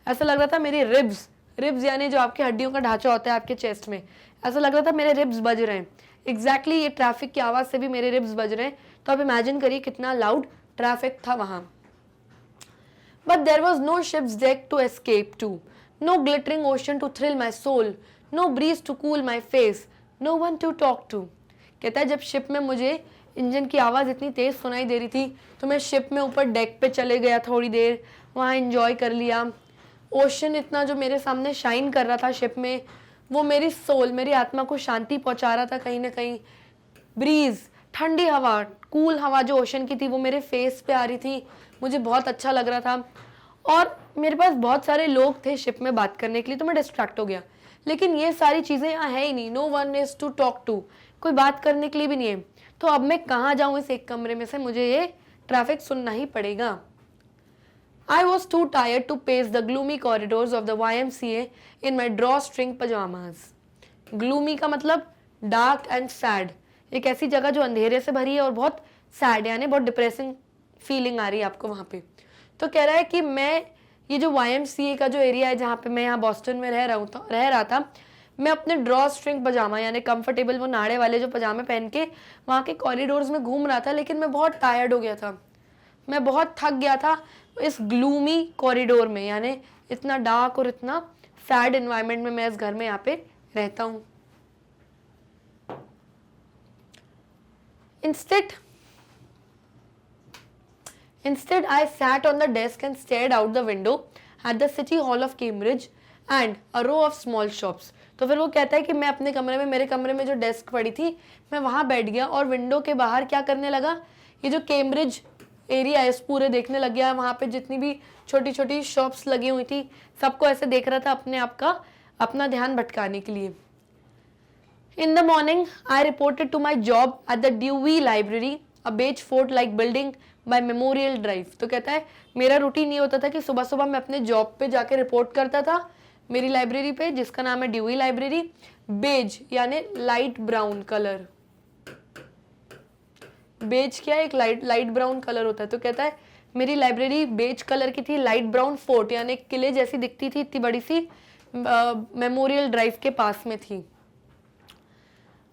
ऐसा लग रहा था मेरी रिब्स यानी जो आपके हड्डियों का ढांचा होता है आपके चेस्ट में, ऐसा लग रहा था मेरे रिब्स बज रहे हैं, एग्जैक्टली ये ट्रैफिक की आवाज से भी मेरे रिब्स बज रहे हैं। तो आप इमेजिन करिए कितना लाउड ट्रैफिक था वहां। But there was no ship's deck to escape to, no glittering ocean to thrill my soul, no breeze to cool my face, no one to talk to. कहता है जब शिप में मुझे engine की आवाज़ इतनी तेज़ सुनाई दे रही थी तो मैं शिप में ऊपर डेक पे चले गया, थोड़ी देर वहाँ एंजॉय कर लिया। ओशन इतना जो मेरे सामने शाइन कर रहा था शिप में, वो मेरी सोल, मेरी आत्मा को शांति पहुँचा रहा था कहीं ना कहीं। ब्रीज, ठंडी हवा, कूल हवा जो ओशन की थी वो मेरे फेस पे आ रही थी, मुझे बहुत अच्छा लग रहा था। और मेरे पास बहुत सारे लोग थे शिप में बात करने के लिए, तो मैं डिस्ट्रैक्ट हो गया। लेकिन ये सारी चीज़ें यहाँ है ही नहीं, no one is to talk to, कोई बात करने के लिए भी नहीं है। तो अब मैं कहाँ जाऊँ इस एक कमरे में से, मुझे ये ट्रैफिक सुनना ही पड़ेगा। I was too tired to pace the gloomy corridors of the YMCA in my drawstring pajamas. Gloomy का मतलब डार्क एंड सैड, एक ऐसी जगह जो अंधेरे से भरी है और बहुत सैड, यानी बहुत डिप्रेसिंग फीलिंग आ रही है आपको वहाँ पे। तो कह रहा है कि मैं ये जो YMCA का जो एरिया है जहाँ पे मैं यहाँ बॉस्टन में रह रहा था, मैं अपने ड्रॉ स्ट्रिंग पजामा यानी कंफर्टेबल वो नाड़े वाले जो पजामे पहन के वहाँ के कॉरिडोर्स में घूम रहा था, लेकिन मैं बहुत टायर्ड हो गया था, मैं बहुत थक गया था इस ग्लूमी कॉरिडोर में, यानी इतना डार्क और इतना सैड एनवायरनमेंट में मैं इस घर में यहाँ पे रहता हूँ। Instead, I sat on the desk and stared out the window at the City Hall of Cambridge and a row of small shops. तो फिर वो कहता है कि मैं अपने कमरे में, मेरे कमरे में जो डेस्क पड़ी थी, मैं वहाँ बैठ गया और विंडो के बाहर क्या करने लगा, ये जो कैम्ब्रिज एरिया है इस पूरे देखने लग गया। वहाँ पे जितनी भी छोटी छोटी शॉप्स लगी हुई थी सबको ऐसे देख रहा था अपने आप का, अपना ध्यान भटकाने के लिए। In the morning, I reported to my job at the Dewey Library, a beige fort-like building by Memorial Drive. तो कहता है मेरा रूटीन ये होता था कि सुबह सुबह मैं अपने जॉब पे जाके रिपोर्ट करता था मेरी लाइब्रेरी पे, जिसका नाम है ड्यूई लाइब्रेरी। बेज यानी लाइट ब्राउन कलर, बेज क्या है, एक लाइट ब्राउन कलर होता है। तो कहता है मेरी लाइब्रेरी बेज कलर की थी, लाइट ब्राउन फोर्ट यानी किले जैसी दिखती थी, इतनी बड़ी सी, मेमोरियल ड्राइव के पास में थी।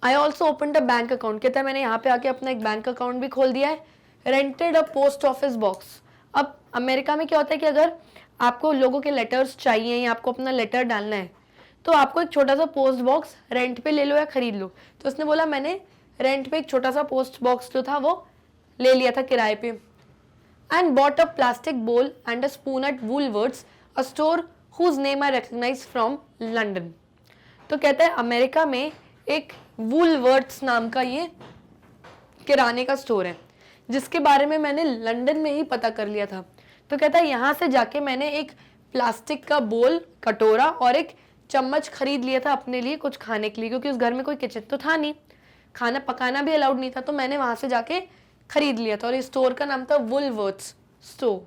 I also open a bank account, कहता है मैंने यहाँ पे आके अपना एक बैंक अकाउंट भी खोल दिया है। रेंटेड अ पोस्ट ऑफिस बॉक्स, अब अमेरिका में क्या होता है कि अगर आपको लोगों के लेटर्स चाहिए या आपको अपना लेटर डालना है तो आपको एक छोटा सा पोस्ट बॉक्स रेंट पे ले लो या खरीद लो। तो उसने बोला मैंने रेंट पे एक छोटा सा पोस्ट बॉक्स जो था वो ले लिया था किराए पे। And bought a plastic bowl and a spoon at Woolworths, a store whose name I recognise from London. तो कहता है अमेरिका में एक वुलवर्ड्स नाम का ये किराने का स्टोर है जिसके बारे में मैंने लंदन में ही पता कर लिया था। तो कहता है यहाँ से जाके मैंने एक प्लास्टिक का बोल, कटोरा और एक चम्मच खरीद लिया था अपने लिए कुछ खाने के लिए, क्योंकि उस घर में कोई किचन तो था नहीं, खाना पकाना भी अलाउड नहीं था, तो मैंने वहां से जाके खरीद लिया था। और इस स्टोर का नाम था वुलवर्ड्स store.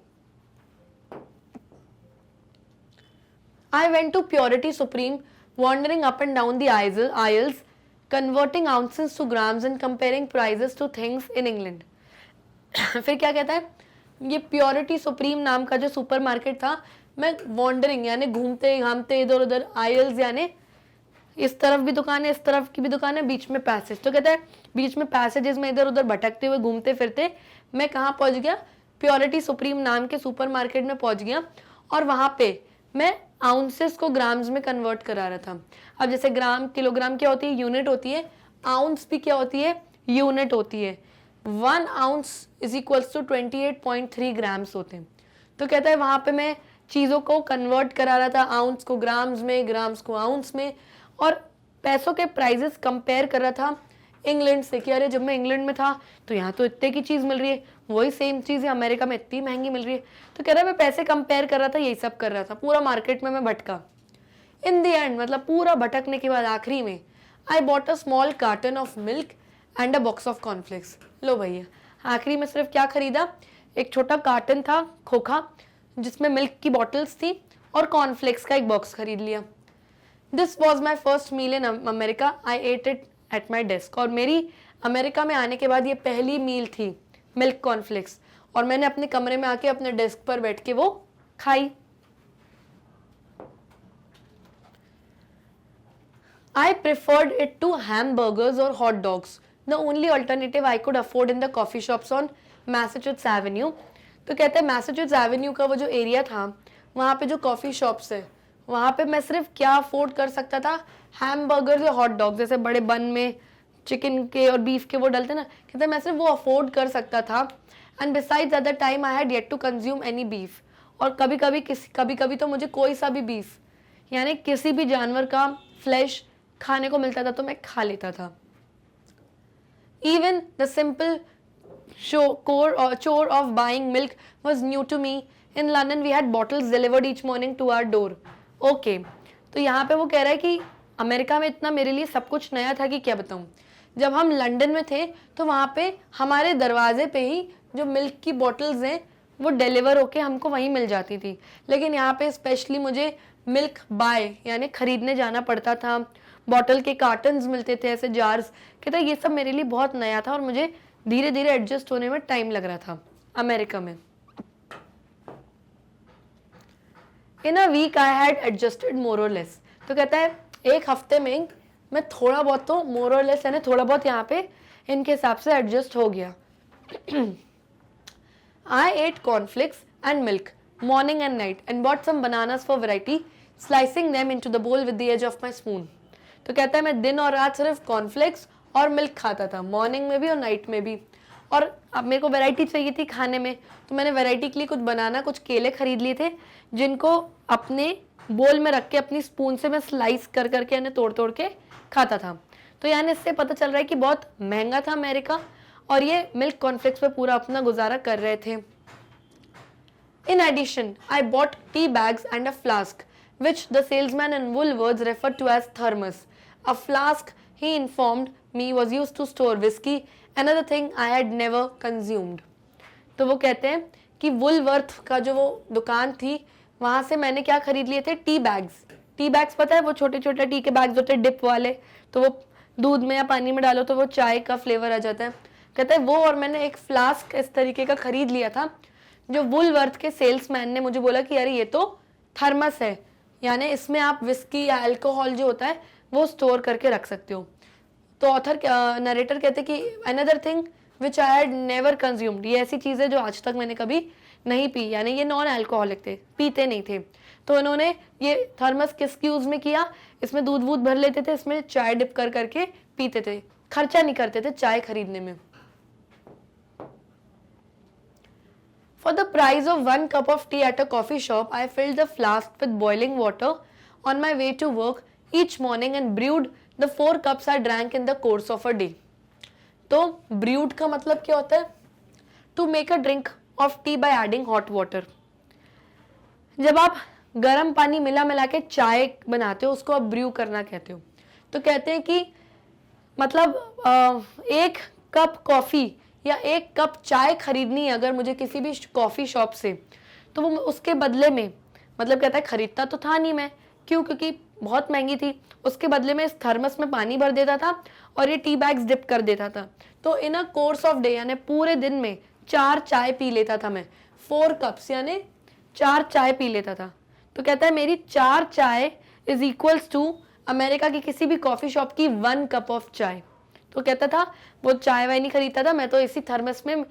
I went to Purity Supreme, wandering up and down the aisles, converting ounces to grams and comparing prices to things in England. फिर क्या कहता है, ये प्योरिटी सुप्रीम नाम का जो सुपरमार्केट था, मैं वॉन्डरिंग यानी घूमते घामते इधर उधर, आयल्स यानी इस तरफ भी दुकान है, इस तरफ की भी दुकान है, बीच में पैसेज। तो कहता है बीच में पैसेजेस में इधर उधर भटकते हुए घूमते फिरते मैं कहाँ पहुँच गया, प्योरिटी सुप्रीम नाम के सुपरमार्केट में पहुँच गया। और वहाँ पे मैं आउंसेस को ग्राम्स में कन्वर्ट करा रहा था। अब जैसे ग्राम, किलोग्राम क्या होती है, यूनिट होती है, आउंस भी क्या होती है, यूनिट होती है। 1 ounce is equals to 28.3 grams होते हैं। तो कहता है वहां पे मैं चीज़ों को कन्वर्ट करा रहा था, आउंस को ग्राम्स में, ग्राम्स को आउंस में, और पैसों के प्राइजेस कंपेयर कर रहा था इंग्लैंड से कि अरे जब मैं इंग्लैंड में था तो यहाँ तो इतने की चीज़ मिल रही है, वही सेम चीज़ है अमेरिका में इतनी महंगी मिल रही है। तो कह रहा है मैं पैसे कंपेयर कर रहा था, यही सब कर रहा था, पूरा मार्केट में मैं भटका। इन द एंड, मतलब पूरा भटकने के बाद आखिरी में, I bought a small carton of milk and a box of cornflakes. लो भैया, आखिरी में सिर्फ क्या खरीदा, एक छोटा कार्टन था खोखा जिसमें मिल्क की बॉटल्स थी और कॉर्नफ्लेक्स का एक बॉक्स खरीद लिया। This was my first meal in America, I ate it at my desk. और मेरी अमेरिका में आने के बाद ये पहली मील थी मिल्क कॉर्नफ्लेक्स, और मैंने अपने कमरे में आके अपने डेस्क पर बैठ के वो खाई। I preferred it to hamburgers or hot dogs, the only alternative I could afford in the coffee shops on Massachusetts Avenue. तो कहते हैं मैसेच्यूसेट्स एवेन्यू का वो जो एरिया था वहाँ पे जो कॉफ़ी शॉप्स है वहाँ पे मैं सिर्फ क्या अफोर्ड कर सकता था, हैमबर्गर्स या हॉट डॉग, जैसे बड़े बन में चिकन के और बीफ के वो डलते ना, कहते हैं मैं सिर्फ वो अफोर्ड कर सकता था। And besides at the time I had yet to consume any beef, और कभी कभी तो मुझे कोई सा भी बीफ यानी किसी भी जानवर का फ्लैश खाने को मिलता था तो मैं खा लेता था। Even the simple chore of buying milk was new to me. In London we had bottles delivered each morning to our door. Okay, तो यहाँ पे वो कह रहा है कि अमेरिका में इतना मेरे लिए सब कुछ नया था कि क्या बताऊँ। जब हम लंदन में थे तो वहाँ पे हमारे दरवाजे पे ही जो मिल्क की बॉटल्स हैं वो डिलीवर होके हमको वहीं मिल जाती थी, लेकिन यहाँ पे स्पेशली मुझे मिल्क बाय यानी खरीदने जाना पड़ता था, बॉटल के कार्टन्स मिलते थे, ऐसे जार्स। कहता है ये सब मेरे लिए बहुत नया था और मुझे धीरे धीरे एडजस्ट होने में टाइम लग रहा था अमेरिका में। In a week I had adjusted more or less. तो कहता है एक हफ्ते में मैं थोड़ा बहुत तो मोर और लेस यानी थोड़ा बहुत यहाँ पे इनके हिसाब से एडजस्ट हो गया। I ate cornflakes and milk morning and night and bought some bananas for variety, slicing them into the bowl with the edge of my spoon. तो कहता है मैं दिन और रात सिर्फ कॉर्नफ्लेक्स और मिल्क खाता था, मॉर्निंग में भी और नाइट में भी। और अब मेरे को वैरायटी चाहिए थी खाने में, तो मैंने वैरायटी के लिए कुछ बनाना, कुछ केले खरीद लिए थे, जिनको अपने बोल में रख के अपनी स्पून से मैं स्लाइस कर करके यानी तोड़ तोड़ के खाता था। तो यानी इससे पता चल रहा है कि बहुत महंगा था अमेरिका और ये मिल्क कॉर्नफ्लेक्स पे पूरा अपना गुजारा कर रहे थे। In addition, I bought tea bags and a flask, which the salesman in Woolworths referred to as thermos. A flask, he informed me, was used to store whiskey, another thing I had never consumed. तो वो कहते हैं कि Woolworth का जो वो दुकान थी वहाँ से मैंने क्या खरीद लिए थे, टी बैग्स। टी बैग्स पता है वो छोटे छोटे टी के बैग्स होते हैं डिप वाले, तो वो दूध में या पानी में डालो तो वो चाय का फ्लेवर आ जाता है। कहता है वो, और मैंने एक फ्लास्क इस तरीके का खरीद लिया था जो वुलवर्थ के सेल्समैन ने मुझे बोला कि यार ये तो थर्मस है, यानी इसमें आप विस्की या अल्कोहल जो होता है वो स्टोर करके रख सकते हो। तो ऑथर नरेटर कहते कि another thing which I had never consumed, ये ऐसी चीज़ है जो आज तक मैंने कभी नहीं पी, यानी ये नॉन अल्कोहलिक थे, पीते नहीं थे। तो उन्होंने ये थर्मस किसके यूज में किया, इसमें दूध वूध भर लेते थे, इसमें चाय डिप कर करके पीते थे, खर्चा नहीं करते थे चाय खरीदने में। For the price of 1 cup of tea at a coffee shop, I filled the flask with boiling water on my way to work each morning and brewed the 4 cups I drank in the course of a day. तो brewed का मतलब क्या होता है? To make a drink of tea by adding hot water. जब आप गर्म पानी मिला के चाय बनाते हो उसको आप ब्रू करना कहते हो। तो कहते हैं कि मतलब एक कप कॉफ़ी या एक कप चाय खरीदनी है अगर मुझे किसी भी कॉफ़ी शॉप से, तो वो उसके बदले में, मतलब कहता है खरीदता तो था नहीं मैं, क्यों, क्योंकि बहुत महंगी थी, उसके बदले में इस थर्मस में पानी भर देता था और ये टी बैग्स डिप कर देता था। तो इन अ कोर्स ऑफ डे यानी पूरे दिन में 4 चाय पी लेता था मैं, 4 कप्स यानी 4 चाय पी लेता था। तो कहता है मेरी 4 चाय इज इक्वल्स टू अमेरिका की किसी भी कॉफ़ी शॉप की 1 कप ऑफ चाय। तो कहता था वो चाय वाय नहीं खरीदता था, मैं तो इसी थर्मस में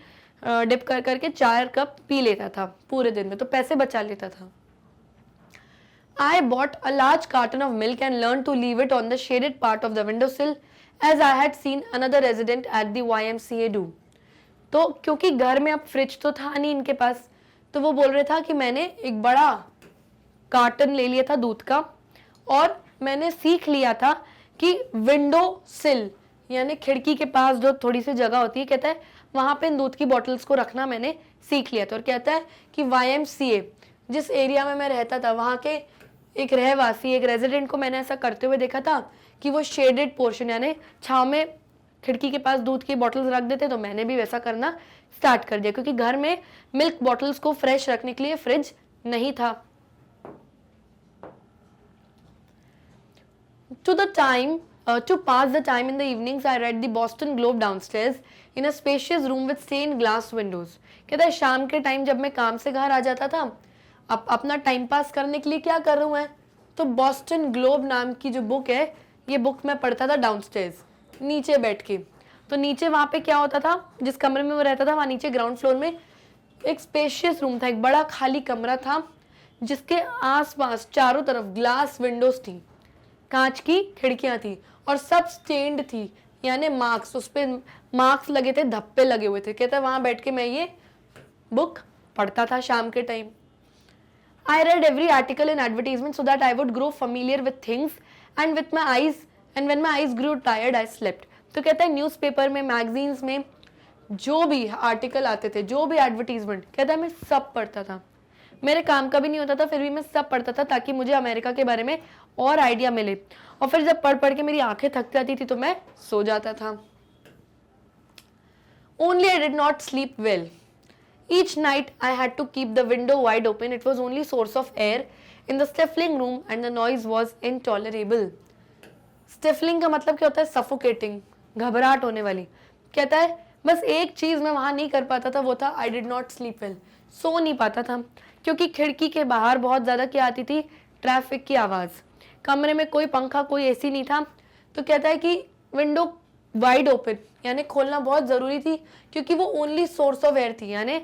डिप कर करके 4 कप पी लेता था पूरे दिन में, तो पैसे बचा लेता था। I bought a large carton of milk and learned to leave it on the shaded part of the windowsill as I had seen another resident at the YMCA do. तो क्योंकि घर में अब फ्रिज तो था नहीं इनके पास, तो वो बोल रहे था कि मैंने एक बड़ा कार्टन ले लिया था दूध का और मैंने सीख लिया था कि विंडो सिल यानी खिड़की के पास जो थोड़ी सी जगह होती है, कहता है वहाँ पे दूध की बॉटल्स को रखना मैंने सीख लिया था। और कहता है कि YMCA जिस एरिया में मैं रहता था वहाँ के एक रहवासी, एक रेजिडेंट को मैंने ऐसा करते हुए देखा था कि वो शेडेड पोर्शन यानी छाँव में खिड़की के पास दूध की बॉटल्स रख देते, तो मैंने भी वैसा करना स्टार्ट कर दिया क्योंकि घर में मिल्क बॉटल्स को फ्रेश रखने के लिए फ्रिज नहीं था। To pass the time in the evenings, I read the Boston Globe downstairs in a spacious room with stained glass windows. कहता है शाम के टाइम जब मैं काम से घर आ जाता था, अब अपना टाइम पास करने के लिए क्या कर रहा हूँ मैं, तो बॉस्टन ग्लोब नाम की जो बुक है, ये बुक मैं पढ़ता था डाउनस्टेयर्स, नीचे बैठ के। तो नीचे वहाँ पे क्या होता था, जिस कमरे में वो रहता था वहाँ नीचे ग्राउंड फ्लोर में एक स्पेशियस रूम था, एक बड़ा खाली कमरा था जिसके आसपास चारों तरफ ग्लास विंडोज थी, कांच की खिड़कियाँ थी और सब स्टेन्ड थी यानी मार्क्स, उस पर मार्क्स लगे थे, धब्बे लगे हुए थे। कहता है वहाँ बैठ के मैं ये बुक पढ़ता था शाम के time. I read every article in advertisement so that I would grow familiar with things and with my eyes, and when my eyes grew tired I slept. तो कहता है न्यूज़पेपर में, मैगजीन्स में जो भी आर्टिकल आते थे, जो भी एडवर्टीजमेंट, कहता है मैं सब पढ़ता था। मेरे काम का भी नहीं होता था फिर भी मैं सब पढ़ता था ताकि मुझे अमेरिका के बारे में और आइडिया मिले। और फिर जब पढ़ के मेरी आंखें थक जाती थी तो मैं सो जाता था। Only I did not sleep well. Each night I had to keep the window wide open. It was only source of air in the stifling room and the noise was intolerable. Stifling का मतलब क्या होता है? Suffocating, घबराहट होने वाली। कहता है बस एक चीज मैं वहां नहीं कर पाता था, वो था I did not sleep well, सो नहीं पाता था, क्योंकि खिड़की के बाहर बहुत ज्यादा क्या आती थी? ट्रैफिक की आवाज। कमरे में कोई पंखा, कोई एसी नहीं था, तो कहता है कि विंडो वाइड ओपन, यानी खोलना बहुत जरूरी थी, क्योंकि वो ओनली सोर्स ऑफ एयर थी, यानी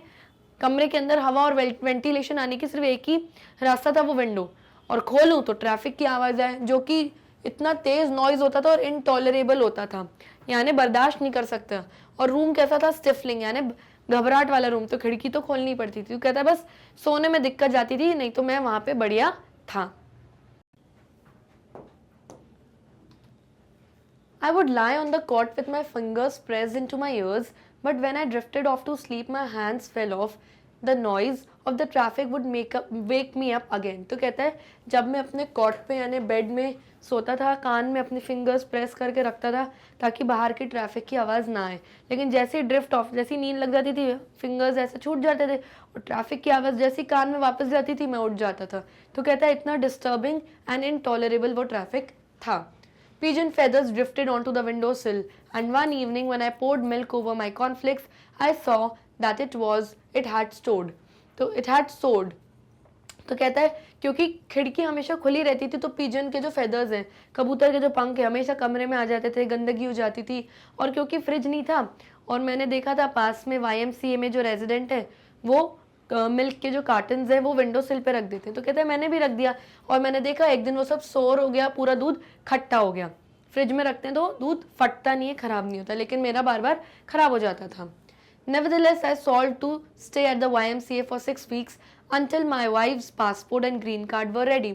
कमरे के अंदर हवा और वेंटिलेशन आने की सिर्फ एक ही रास्ता था, वो विंडो। और खोलूं तो ट्रैफिक की आवाज है, जो कि इतना तेज नॉइज होता था और इनटॉलरेबल होता था, यानी बर्दाश्त नहीं कर सकता। और रूम कैसा था? स्टिफलिंग, यानी घबराहट वाला रूम, तो खिड़की तो खोलनी पड़ती थी। कहता है बस सोने में दिक्कत जाती थी, नहीं तो मैं वहां पे बढ़िया था। I would lie on the cot with my fingers pressed into my ears, but when I drifted off to sleep, my hands fell off. The noise of the traffic would wake me up again. तो कहता है जब मैं अपने cot पे यानी bed में सोता था, कान में अपने फिंगर्स प्रेस करके रखता था ताकि बाहर की ट्रैफिक की आवाज़ ना आए, लेकिन जैसे ही ड्रिफ्ट ऑफ, जैसी नींद लग जाती थी, फिंगर्स ऐसे छूट जाते थे और ट्रैफिक की आवाज़ जैसी कान में वापस जाती थी, मैं उठ जाता था। तो कहता है इतना डिस्टर्बिंग एंड इनटॉलरेबल वो ट्रैफिक था। Pigeon feathers drifted onto the windowsill, and one evening when I poured milk over my cornflakes, I saw that it had stored. तो it had soared. तो कहता है क्योंकि खिड़की हमेशा खुली रहती थी, तो पिजन के जो फेदर्स हैं, कबूतर के जो पंख हैं, हमेशा कमरे में आ जाते थे, गंदगी हो जाती थी। और क्योंकि फ्रिज नहीं था, और मैंने देखा था पास में YMCA में जो रेजिडेंट है, वो मिल्क के जो कार्टन्स हैं वो विंडो सिल पे रख देते हैं। तो कहते हैं मैंने भी रख दिया, और मैंने देखा एक दिन वो सब सोर हो गया, पूरा दूध खट्टा हो गया। फ्रिज में रखते हैं तो दूध फटता नहीं है, खराब नहीं होता, लेकिन मेरा बार बार खराब हो जाता था। Nevertheless, I resolved to stay at the YMCA for 6 weeks until my wife's passport and green card were ready.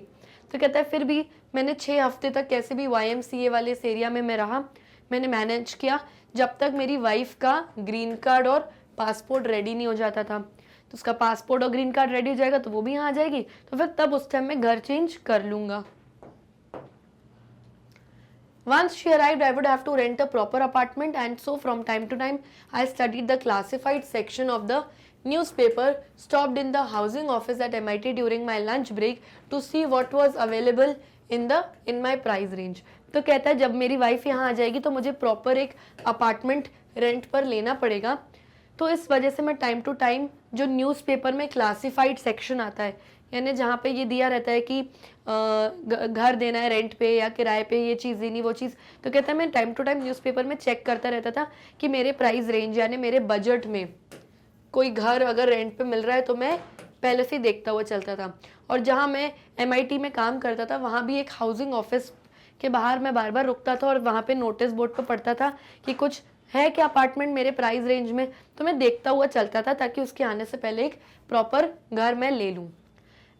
तो कहता है फिर भी मैंने 6 हफ्ते तक कैसे भी YMCA वाले इस एरिया में मैं रहा, मैंने मैनेज किया जब तक मेरी वाइफ का ग्रीन कार्ड और पासपोर्ट रेडी नहीं हो जाता था। तो उसका पासपोर्ट और ग्रीन कार्ड रेडी हो जाएगा तो वो भी यहाँ आ जाएगी, तो फिर तब उस टाइम मैं घर चेंज कर लूँगा। Once she arrived, I would have to rent a proper apartment, and so from time to time, I studied the classified section of the newspaper, stopped in the housing office at MIT during my lunch break to see what was available in my price range. तो कहता है जब मेरी wife यहाँ आ जाएगी तो मुझे proper एक अपार्टमेंट रेंट पर लेना पड़ेगा, तो इस वजह से मैं टाइम टू टाइम जो न्यूज़पेपर में क्लासिफाइड सेक्शन आता है, यानी जहाँ पे ये दिया रहता है कि घर देना है रेंट पे या किराए पे, ये चीज़ देनी वो चीज़, तो कहता है मैं टाइम टू टाइम न्यूज़पेपर में चेक करता रहता था कि मेरे प्राइस रेंज यानी मेरे बजट में कोई घर अगर रेंट पे मिल रहा है तो मैं पहले से ही देखता हुआ चलता था। और जहाँ मैं MIT में काम करता था वहाँ भी एक हाउसिंग ऑफिस के बाहर मैं बार बार रुकता था, और वहाँ पे नोटिस बोर्ड पर पढ़ता था कि कुछ है क्या अपार्टमेंट मेरे प्राइस रेंज में, तो मैं देखता हुआ चलता था ताकि उसके आने से पहले एक प्रॉपर घर मैं ले लूँ।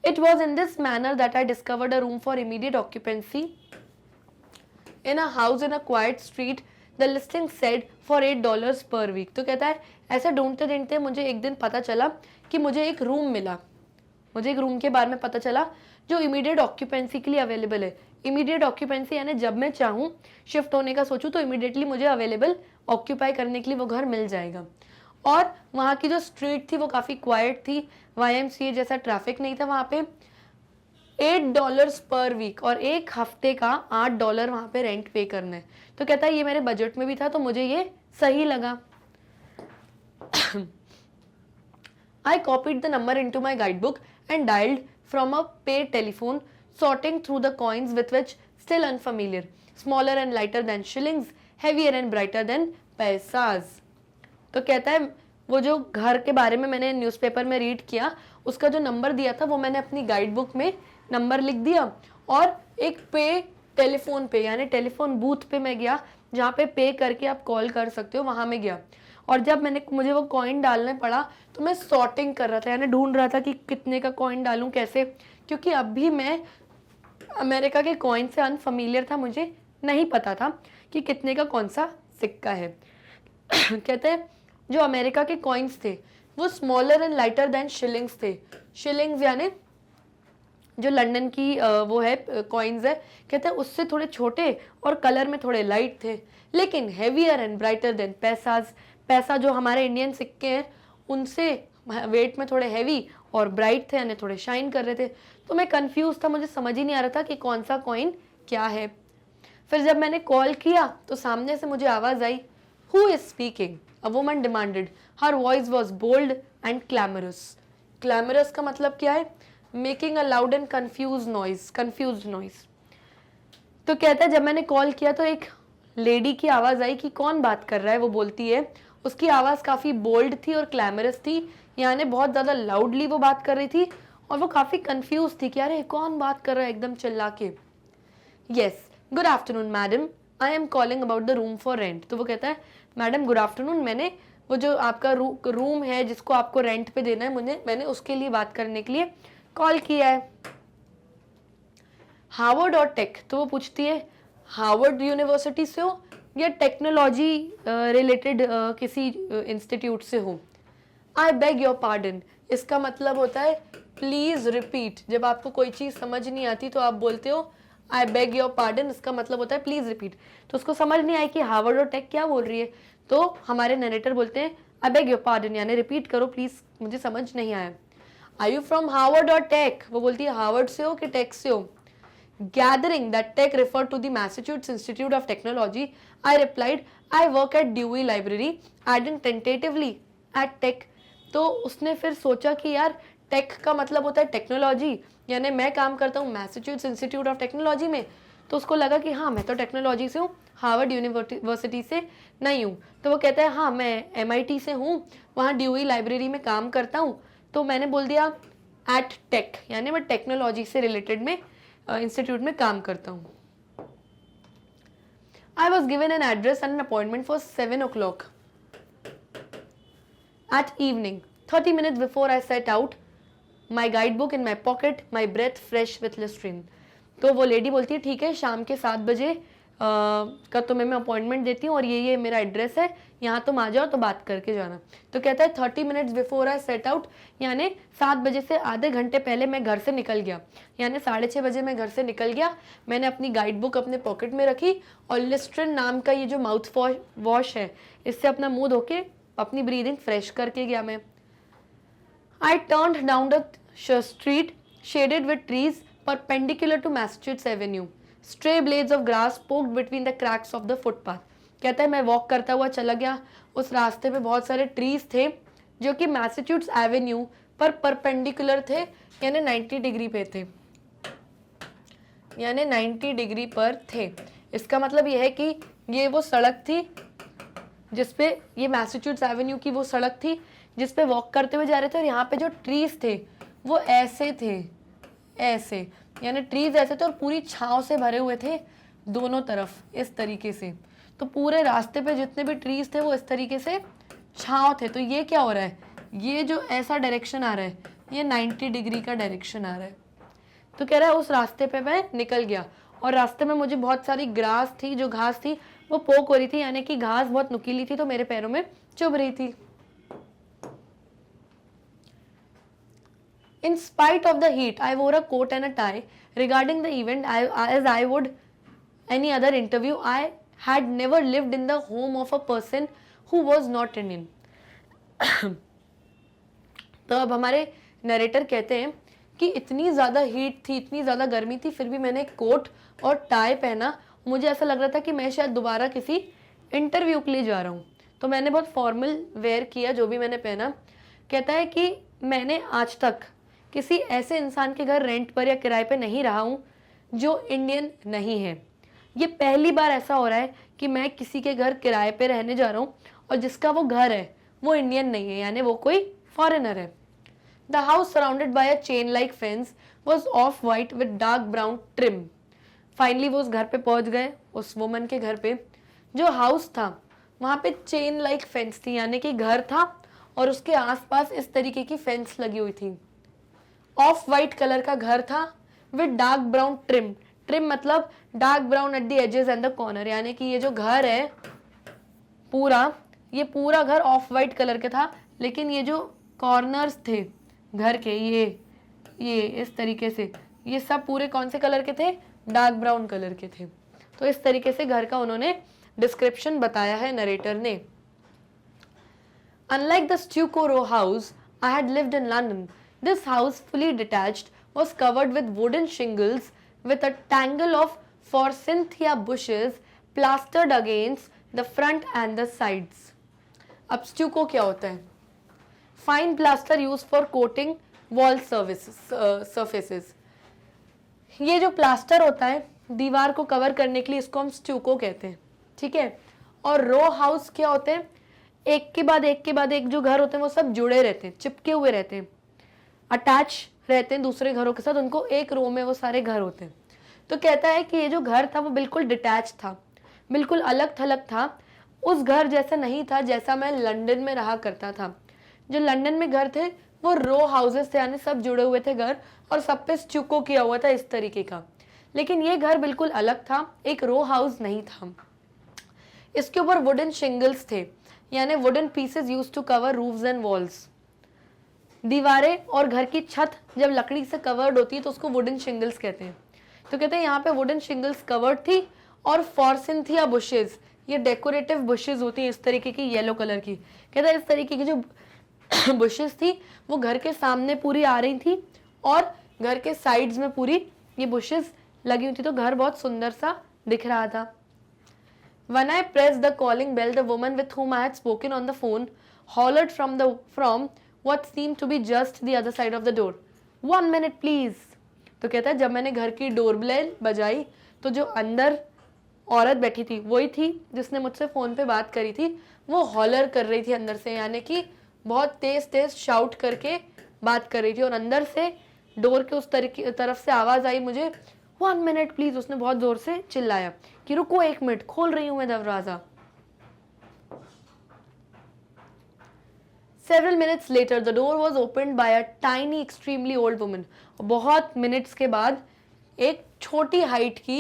It was in this manner that I discovered a room for immediate occupancy in a house in a quiet street. The listing said for $8 per week. तो कहता है ऐसे ढूंढते ढूंढते मुझे एक दिन पता चला कि मुझे एक रूम मिला, मुझे एक रूम के बारे में पता चला जो इमीडिएट ऑक्यूपेंसी के लिए अवेलेबल है। इमीडिएट ऑक्यूपेंसी यानी जब मैं चाहूँ शिफ्ट होने का सोचूं तो इमीडिएटली मुझे अवेलेबल ऑक्यूपाई करने के लिए वो घर मिल जाएगा। और वहाँ की जो स्ट्रीट थी वो काफ़ी क्वाइट थी, YMCA जैसा ट्रैफिक नहीं था वहाँ पे। $8 पर वीक और एक हफ्ते का $8 वहाँ पे रेंट पे करना है। तो कहता है ये मेरे बजट में भी था तो मुझे ये सही लगा। I copied the number into my guidebook and dialed from a paid telephone, sorting through the coins with which still unfamiliar, smaller and lighter than shillings, heavier and brighter than paisas. तो कहता है वो जो घर के बारे में मैंने न्यूज़पेपर में रीड किया उसका जो नंबर दिया था वो मैंने अपनी गाइड बुक में नंबर लिख दिया, और एक पे टेलीफोन पे यानी टेलीफोन बूथ पे मैं गया जहाँ पे करके आप कॉल कर सकते हो, वहाँ में गया। और जब मुझे वो कॉइन डालने पड़ा तो मैं सॉर्टिंग कर रहा था, यानी ढूंढ रहा था कि कितने का कॉइन डालूं कैसे, क्योंकि अभी मैं अमेरिका के कॉइन से अनफेमिलियर था, मुझे नहीं पता था कि कितने का कौन सा सिक्का है। कहते हैं जो अमेरिका के कॉइन्स थे वो smaller and lighter than shillings थे। शिलिंग्स यानी जो लंदन की वो है कॉइन्स है, कहते हैं उससे थोड़े छोटे और कलर में थोड़े लाइट थे, लेकिन हेवियर एंड ब्राइटर देन पैसाज। पैसा जो हमारे इंडियन सिक्के हैं उनसे वेट में थोड़े हैवी और ब्राइट थे यानी थोड़े शाइन कर रहे थे। तो मैं कंफ्यूज था, मुझे समझ ही नहीं आ रहा था कि कौन सा कॉइन क्या है। फिर जब मैंने कॉल किया तो सामने से मुझे आवाज आई, who is speaking? A woman demanded, her voice was bold and clamorous. Clamorous का मतलब क्या है? Making a loud and confused noise. तो कहता है जब मैंने कॉल किया तो एक लेडी की आवाज आई कि कौन बात कर रहा है। वो बोलती है, उसकी आवाज काफी बोल्ड थी और क्लैमरस थी, यानी बहुत ज्यादा लाउडली वो बात कर रही थी और वो काफी कंफ्यूज थी कि अरे कौन बात कर रहा है एकदम चिल्ला के। Yes, good afternoon madam, I am calling about the room for rent. तो वो कहता है, मैडम गुड आफ्टरनून, मैंने वो जो आपका रूम है जिसको आपको रेंट पे देना है मैंने उसके लिए बात करने के लिए कॉल किया है। हार्वर्ड और टेक, तो वो पूछती है हार्वर्ड यूनिवर्सिटी से हो या टेक्नोलॉजी रिलेटेड किसी इंस्टीट्यूट से हो। आई बेग योर पार्डन, इसका मतलब होता है प्लीज रिपीट। जब आपको कोई चीज समझ नहीं आती तो आप बोलते हो आई बेग योर पार्डन, इसका मतलब होता है प्लीज रिपीट। तो उसको समझ नहीं आई कि हार्वर्ड और टेक क्या बोल रही है, तो हमारे नरेटर बोलते हैं आई बेग योर पार्डन, यानी रिपीट करो प्लीज, मुझे समझ नहीं आया। आर यू फ्रॉम हार्वर्ड और टेक? वो बोलती है हार्वर्ड से हो कि टेक से हो। Gathering that tech referred to the Massachusetts Institute of Technology, I replied, I work at Dewey Library, adding tentatively at tech. तो उसने फिर सोचा कि यार टेक का मतलब होता है टेक्नोलॉजी, यानी मैं काम करता हूँ मैसेच्यूसेट्स इंस्टीट्यूट ऑफ टेक्नोलॉजी में। तो उसको लगा कि हाँ मैं तो टेक्नोलॉजी से हूँ, हार्वर्ड यूनिवर्सिटी से नहीं हूँ। तो वो कहता है हाँ मैं MIT से हूँ, वहाँ ड्यूई लाइब्रेरी में काम करता हूँ। तो मैंने बोल दिया एट टेक, यानी मैं टेक्नोलॉजी से रिलेटेड में इंस्टीट्यूट में काम करता हूँ। I was given an address and an appointment for 7 o'clock at evening. 30 minutes before I set out, my guidebook in my pocket, my breath fresh with Listerine. तो वो लेडी बोलती है ठीक है, शाम के 7 बजे का तुम्हें मैं अपॉइंटमेंट देती हूँ और ये मेरा एड्रेस है, यहाँ तुम आ जाओ तो बात करके जाना। तो कहता है 30 minutes before I set out, यानी 7 बजे से आधे घंटे पहले मैं घर से निकल गया, यानी 6:30 बजे मैं घर से निकल गया। मैंने अपनी गाइड बुक अपने पॉकेट में रखी और लिस्ट्रिन नाम का ये जो माउथ वॉश है इससे अपना मुंह धो के अपनी ब्रीदिंग फ्रेश करके गया मैं। I turned down the street shaded with trees perpendicular to Massachusetts Avenue. Stray blades of grass poked between the cracks of the footpath. कहता है मैं वॉक करता हुआ चला गया, उस रास्ते पे बहुत सारे ट्रीज थे जो कि मैसेच्यूसेट्स एवेन्यू पर परपेंडिकुलर थे, यानी 90 डिग्री पे थे, यानी 90 डिग्री पर थे। इसका मतलब यह है कि ये वो सड़क थी जिसपे, ये मैसेच्यूसेट्स एवेन्यू की वो सड़क थी जिसपे वॉक करते हुए जा रहे थे और यहाँ पे जो ट्रीज थे वो ऐसे थे, ऐसे, यानी ट्रीज ऐसे थे और पूरी छांव से भरे हुए थे दोनों तरफ इस तरीके से। तो पूरे रास्ते पे जितने भी ट्रीज थे वो इस तरीके से छांव थे। तो ये क्या हो रहा है, ये जो ऐसा डायरेक्शन आ रहा है ये 90 डिग्री का डायरेक्शन आ रहा है। तो कह रहा है उस रास्ते पे मैं निकल गया और रास्ते में मुझे बहुत सारी ग्रास थी, जो घास थी वो पोक हो रही थी, यानी कि घास बहुत नुकीली थी तो मेरे पैरों में चुभ रही थी। In spite of the heat, I wore a coat and a tie. Regarding the event, as I would any other interview, I had never lived in the home of a person who was not Indian. तो अब हमारे narrator कहते हैं कि इतनी ज़्यादा heat थी, इतनी ज़्यादा गर्मी थी, फिर भी मैंने कोट और टाई पहना। मुझे ऐसा लग रहा था कि मैं शायद दोबारा किसी इंटरव्यू के लिए जा रहा हूँ, तो मैंने बहुत फॉर्मल वेयर किया जो भी मैंने पहना। कहता है कि मैंने आज तक किसी ऐसे इंसान के घर रेंट पर या किराए पे नहीं रहा हूँ जो इंडियन नहीं है। ये पहली बार ऐसा हो रहा है कि मैं किसी के घर किराए पे रहने जा रहा हूँ और जिसका वो घर है वो इंडियन नहीं है, यानी वो कोई फॉरेनर है। The house surrounded by a chain like fence was of white with dark brown trim. Finally वो उस घर पे पहुंच गए, उस वुमन के घर पे। जो हाउस था वहाँ पे चेन लाइक फेंस थी, यानी कि घर था और उसके आसपास इस तरीके की फेंस लगी हुई थी। ऑफ वाइट कलर का घर था with dark brown trim. Trim मतलब dark brown at the edges and the corner, यानी कि ये जो घर है पूरा, ये पूरा घर ऑफ वाइट कलर का था, लेकिन ये जो कॉर्नर्स थे घर के, ये इस तरीके से, ये सब पूरे कौन से कलर के थे, डार्क ब्राउन कलर के थे। तो इस तरीके से घर का उन्होंने डिस्क्रिप्शन बताया है नरेटर ने। Unlike the stucco row house I had lived in London, this house fully detached was covered with wooden shingles with a tangle of for Cynthia bushes plastered against the front end the sides. अब stucco क्या होता है? Fine plaster use for coating wall surfaces. ये जो plaster होता है दीवार को कवर करने के लिए, इसको हम स्टूको कहते हैं, ठीक है। और रो हाउस क्या होते हैं? एक के बाद एक के बाद एक जो घर होते हैं वो सब जुड़े रहते हैं, चिपके हुए रहते हैं, अटैच रहते हैं दूसरे घरों के साथ, उनको एक रो में वो सारे घर होते हैं। तो कहता है कि ये जो घर था वो बिल्कुल डिटैच था, बिल्कुल अलग थलग था, उस घर जैसा नहीं था जैसा मैं लंदन में रहा करता था। जो लंदन में घर थे वो रो हाउसेस थे, यानी सब जुड़े हुए थे घर, और सब पे स्टूको किया हुआ था इस तरीके का। लेकिन ये घर बिल्कुल अलग था, एक रो हाउस नहीं था। इसके ऊपर वुडन शिंगल्स थे, यानी wooden pieces used to cover roofs and walls. दीवारें और घर की छत जब लकड़ी से कवर्ड होती है तो उसको वुडन शिंगल्स कहते हैं। तो कहते हैं यहाँ पे वुडन शिंगल्स कवर्ड थी, और फॉर्सिंथिया बुशेस, ये डेकोरेटिव बुशेस होती हैं इस तरीके की येलो कलर की। कहते हैं इस तरीके की जो बुशेस थी वो घर के सामने पूरी आ रही थी और घर के साइड्स में पूरी ये बुशेस लगी हुई थी, तो घर बहुत सुंदर सा दिख रहा था। When I pressed the calling bell, the woman with whom I had spoken on the phone hollered from what seemed to be just the other side of the door. 1 minute please. तो कहता है जब मैंने घर की door bell बजाई तो जो अंदर औरत बैठी थी वही थी जिसने मुझसे फ़ोन पे बात करी थी, वो हॉलर कर रही थी अंदर से, यानी कि बहुत तेज़ तेज़ शाउट करके बात कर रही थी, और अंदर से डोर के उस तरफ से आवाज़ आई मुझे 1 मिनट प्लीज़। उसने बहुत ज़ोर से चिल्लाया कि रुको 1 मिनट, खोल रही हूँ मैं दरवाज़ा। Several minutes later, the door was opened by a tiny, extremely old woman. बहुत मिनट्स के बाद एक छोटी हाइट की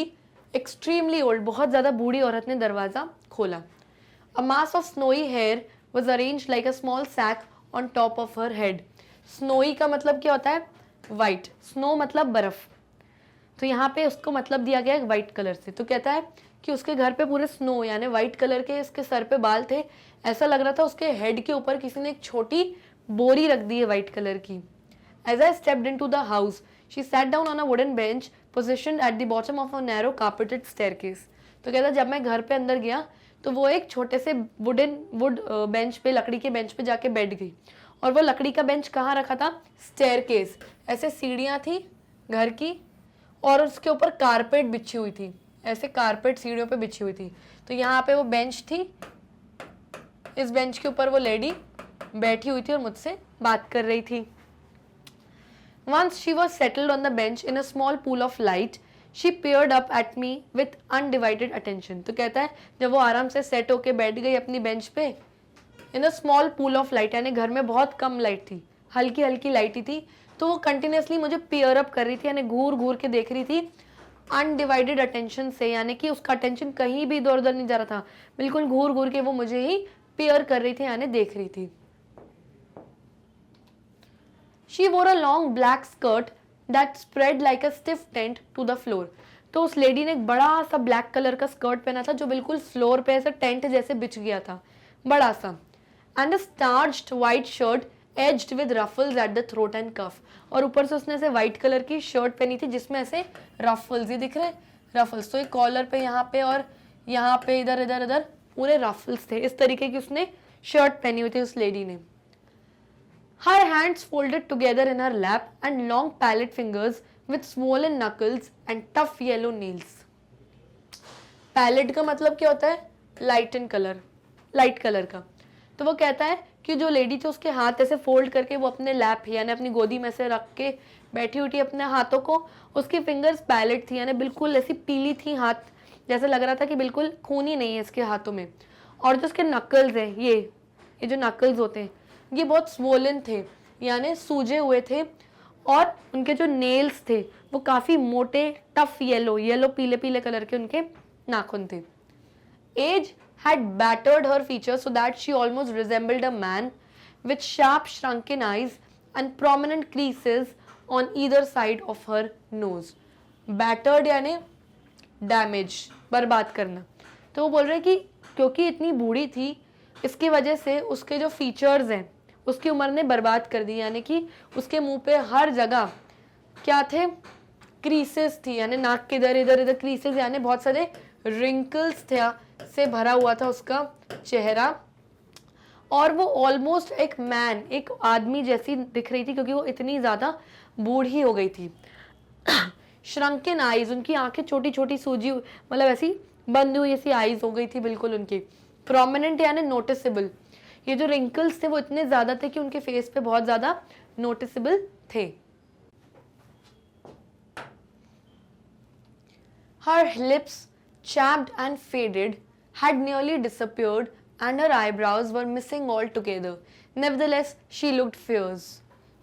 extremely old, बहुत ज़्यादा बूढ़ी औरत ने दरवाज़ा खोला। A mass of snowy hair was arranged like a small sack on top of her head. Snowy का मतलब क्या होता है? White. Snow मतलब बर्फ। तो यहाँ पे उसको मतलब दिया गया है वाइट कलर से। तो कहता है कि उसके घर पे पूरे स्नो यानी वाइट कलर के इसके सर पे बाल थे, ऐसा लग रहा था उसके हेड के ऊपर किसी ने एक छोटी बोरी रख दी है वाइट कलर की। As I stepped into the house, she sat down on a wooden bench positioned at the bottom of a narrow carpeted staircase. तो कहता है जब मैं घर पे अंदर गया तो वो एक छोटे से वुड बेंच पे, लकड़ी के बेंच पे जाके बैठ गई, और वो लकड़ी का बेंच कहाँ रखा था? स्टेयरकेस, ऐसे सीढ़ियाँ थी घर की, और उसके ऊपर कारपेट बिछी हुई थी, ऐसे कारपेट सीढ़ियों पे बिछी हुई थी। तो यहाँ पे वो बेंच थी, इस बेंच के ऊपर वो लेडी बैठी हुई थी और मुझसे बात कर रही थी। Once she was settled on the bench in a small pool of light, she peered up at me with undivided attention. तो कहता है जब वो आराम से सेट होके बैठ गई अपनी बेंच पे, in a small pool of light, यानी घर में बहुत कम लाइट थी, हल्की हल्की लाइट ही थी, तो वो कंटिन्यूसली मुझे पेयर अप कर रही थी, यानी घूर घूर के देख रही थी अनडिवाइडेड अटेंशन से, यानी कि उसका अटेंशन कहीं भी इधर उधर नहीं जा रहा था, बिल्कुल घूर घूर के वो मुझे ही पेयर कर रही थी, यानी देख रही थी। She wore a long black skirt that spread like a stiff tent to the floor. तो उस लेडी ने एक बड़ा सा ब्लैक कलर का स्कर्ट पहना था जो बिल्कुल फ्लोर पे ऐसे टेंट जैसे बिछ गया था, बड़ा सा, and a starched white shirt edged with ruffles at the throat and cuff. और ऊपर से उसने ऐसे व्हाइट कलर की शर्ट पहनी थी जिसमें ऐसे रफल्स, ये दिख रहे हैं रफल्स, तो एक कॉलर पे यहाँ पे और यहाँ पे इधर इधर इधर पूरे रफल्स थे, इस तरीके की उसने शर्ट पहनी हुई थी उस लेडी ने। Her hands folded together in her lap and long palette fingers with swollen knuckles and tough yellow nails. Palette का मतलब क्या होता है? लाइट कलर का। तो वो कहता है कि जो लेडी थी उसके हाथ ऐसे फोल्ड करके वो अपने लैप यानी अपनी गोदी में से रख के बैठी हुई थी अपने हाथों को, उसकी फिंगर्स पैलेट थी यानी बिल्कुल ऐसी पीली थी, हाथ जैसे लग रहा था कि बिल्कुल खून ही नहीं है इसके हाथों में। और जो उसके नकल्स हैं, ये जो नकल्स होते हैं ये बहुत स्वोलन थे, यानी सूजे हुए थे, और उनके जो नेल्स थे वो काफ़ी मोटे, टफ येलो पीले पीले कलर के उनके नाखून थे। As had battered her features so that she almost resembled a man with sharp shrunken eyes and prominent creases on either side of her nose. Battered यानी डैमेज, बर्बाद करना। तो वो बोल रहे कि क्योंकि इतनी बूढ़ी थी इसकी वजह से उसके जो फीचर्स हैं उसकी उम्र ने बर्बाद कर दी, यानी कि उसके मुंह पे हर जगह क्या थे? क्रीसेस थी, यानी नाक के इधर इधर इधर क्रीसेस, यानी बहुत सारे रिंकल्स थे से भरा हुआ था उसका चेहरा, और वो ऑलमोस्ट एक मैन, एक आदमी जैसी दिख रही थी क्योंकि वो इतनी ज़्यादा बूढ़ी हो गई थी। श्रंकन आईज, उनकी आंखें छोटी छोटी सूजी, मतलब ऐसी बंद हुई ऐसी आईज हो गई थी बिल्कुल उनकी। प्रोमिनेंट यानी नोटिसेबल, ये जो रिंकल्स थे वो इतने ज़्यादा थे कि उनके फेस पे बहुत ज़्यादा नोटिसेबल थे। Her lips, chapped and faded, had nearly disappeared and her eyebrows were missing altogether. Nevertheless, she looked fierce.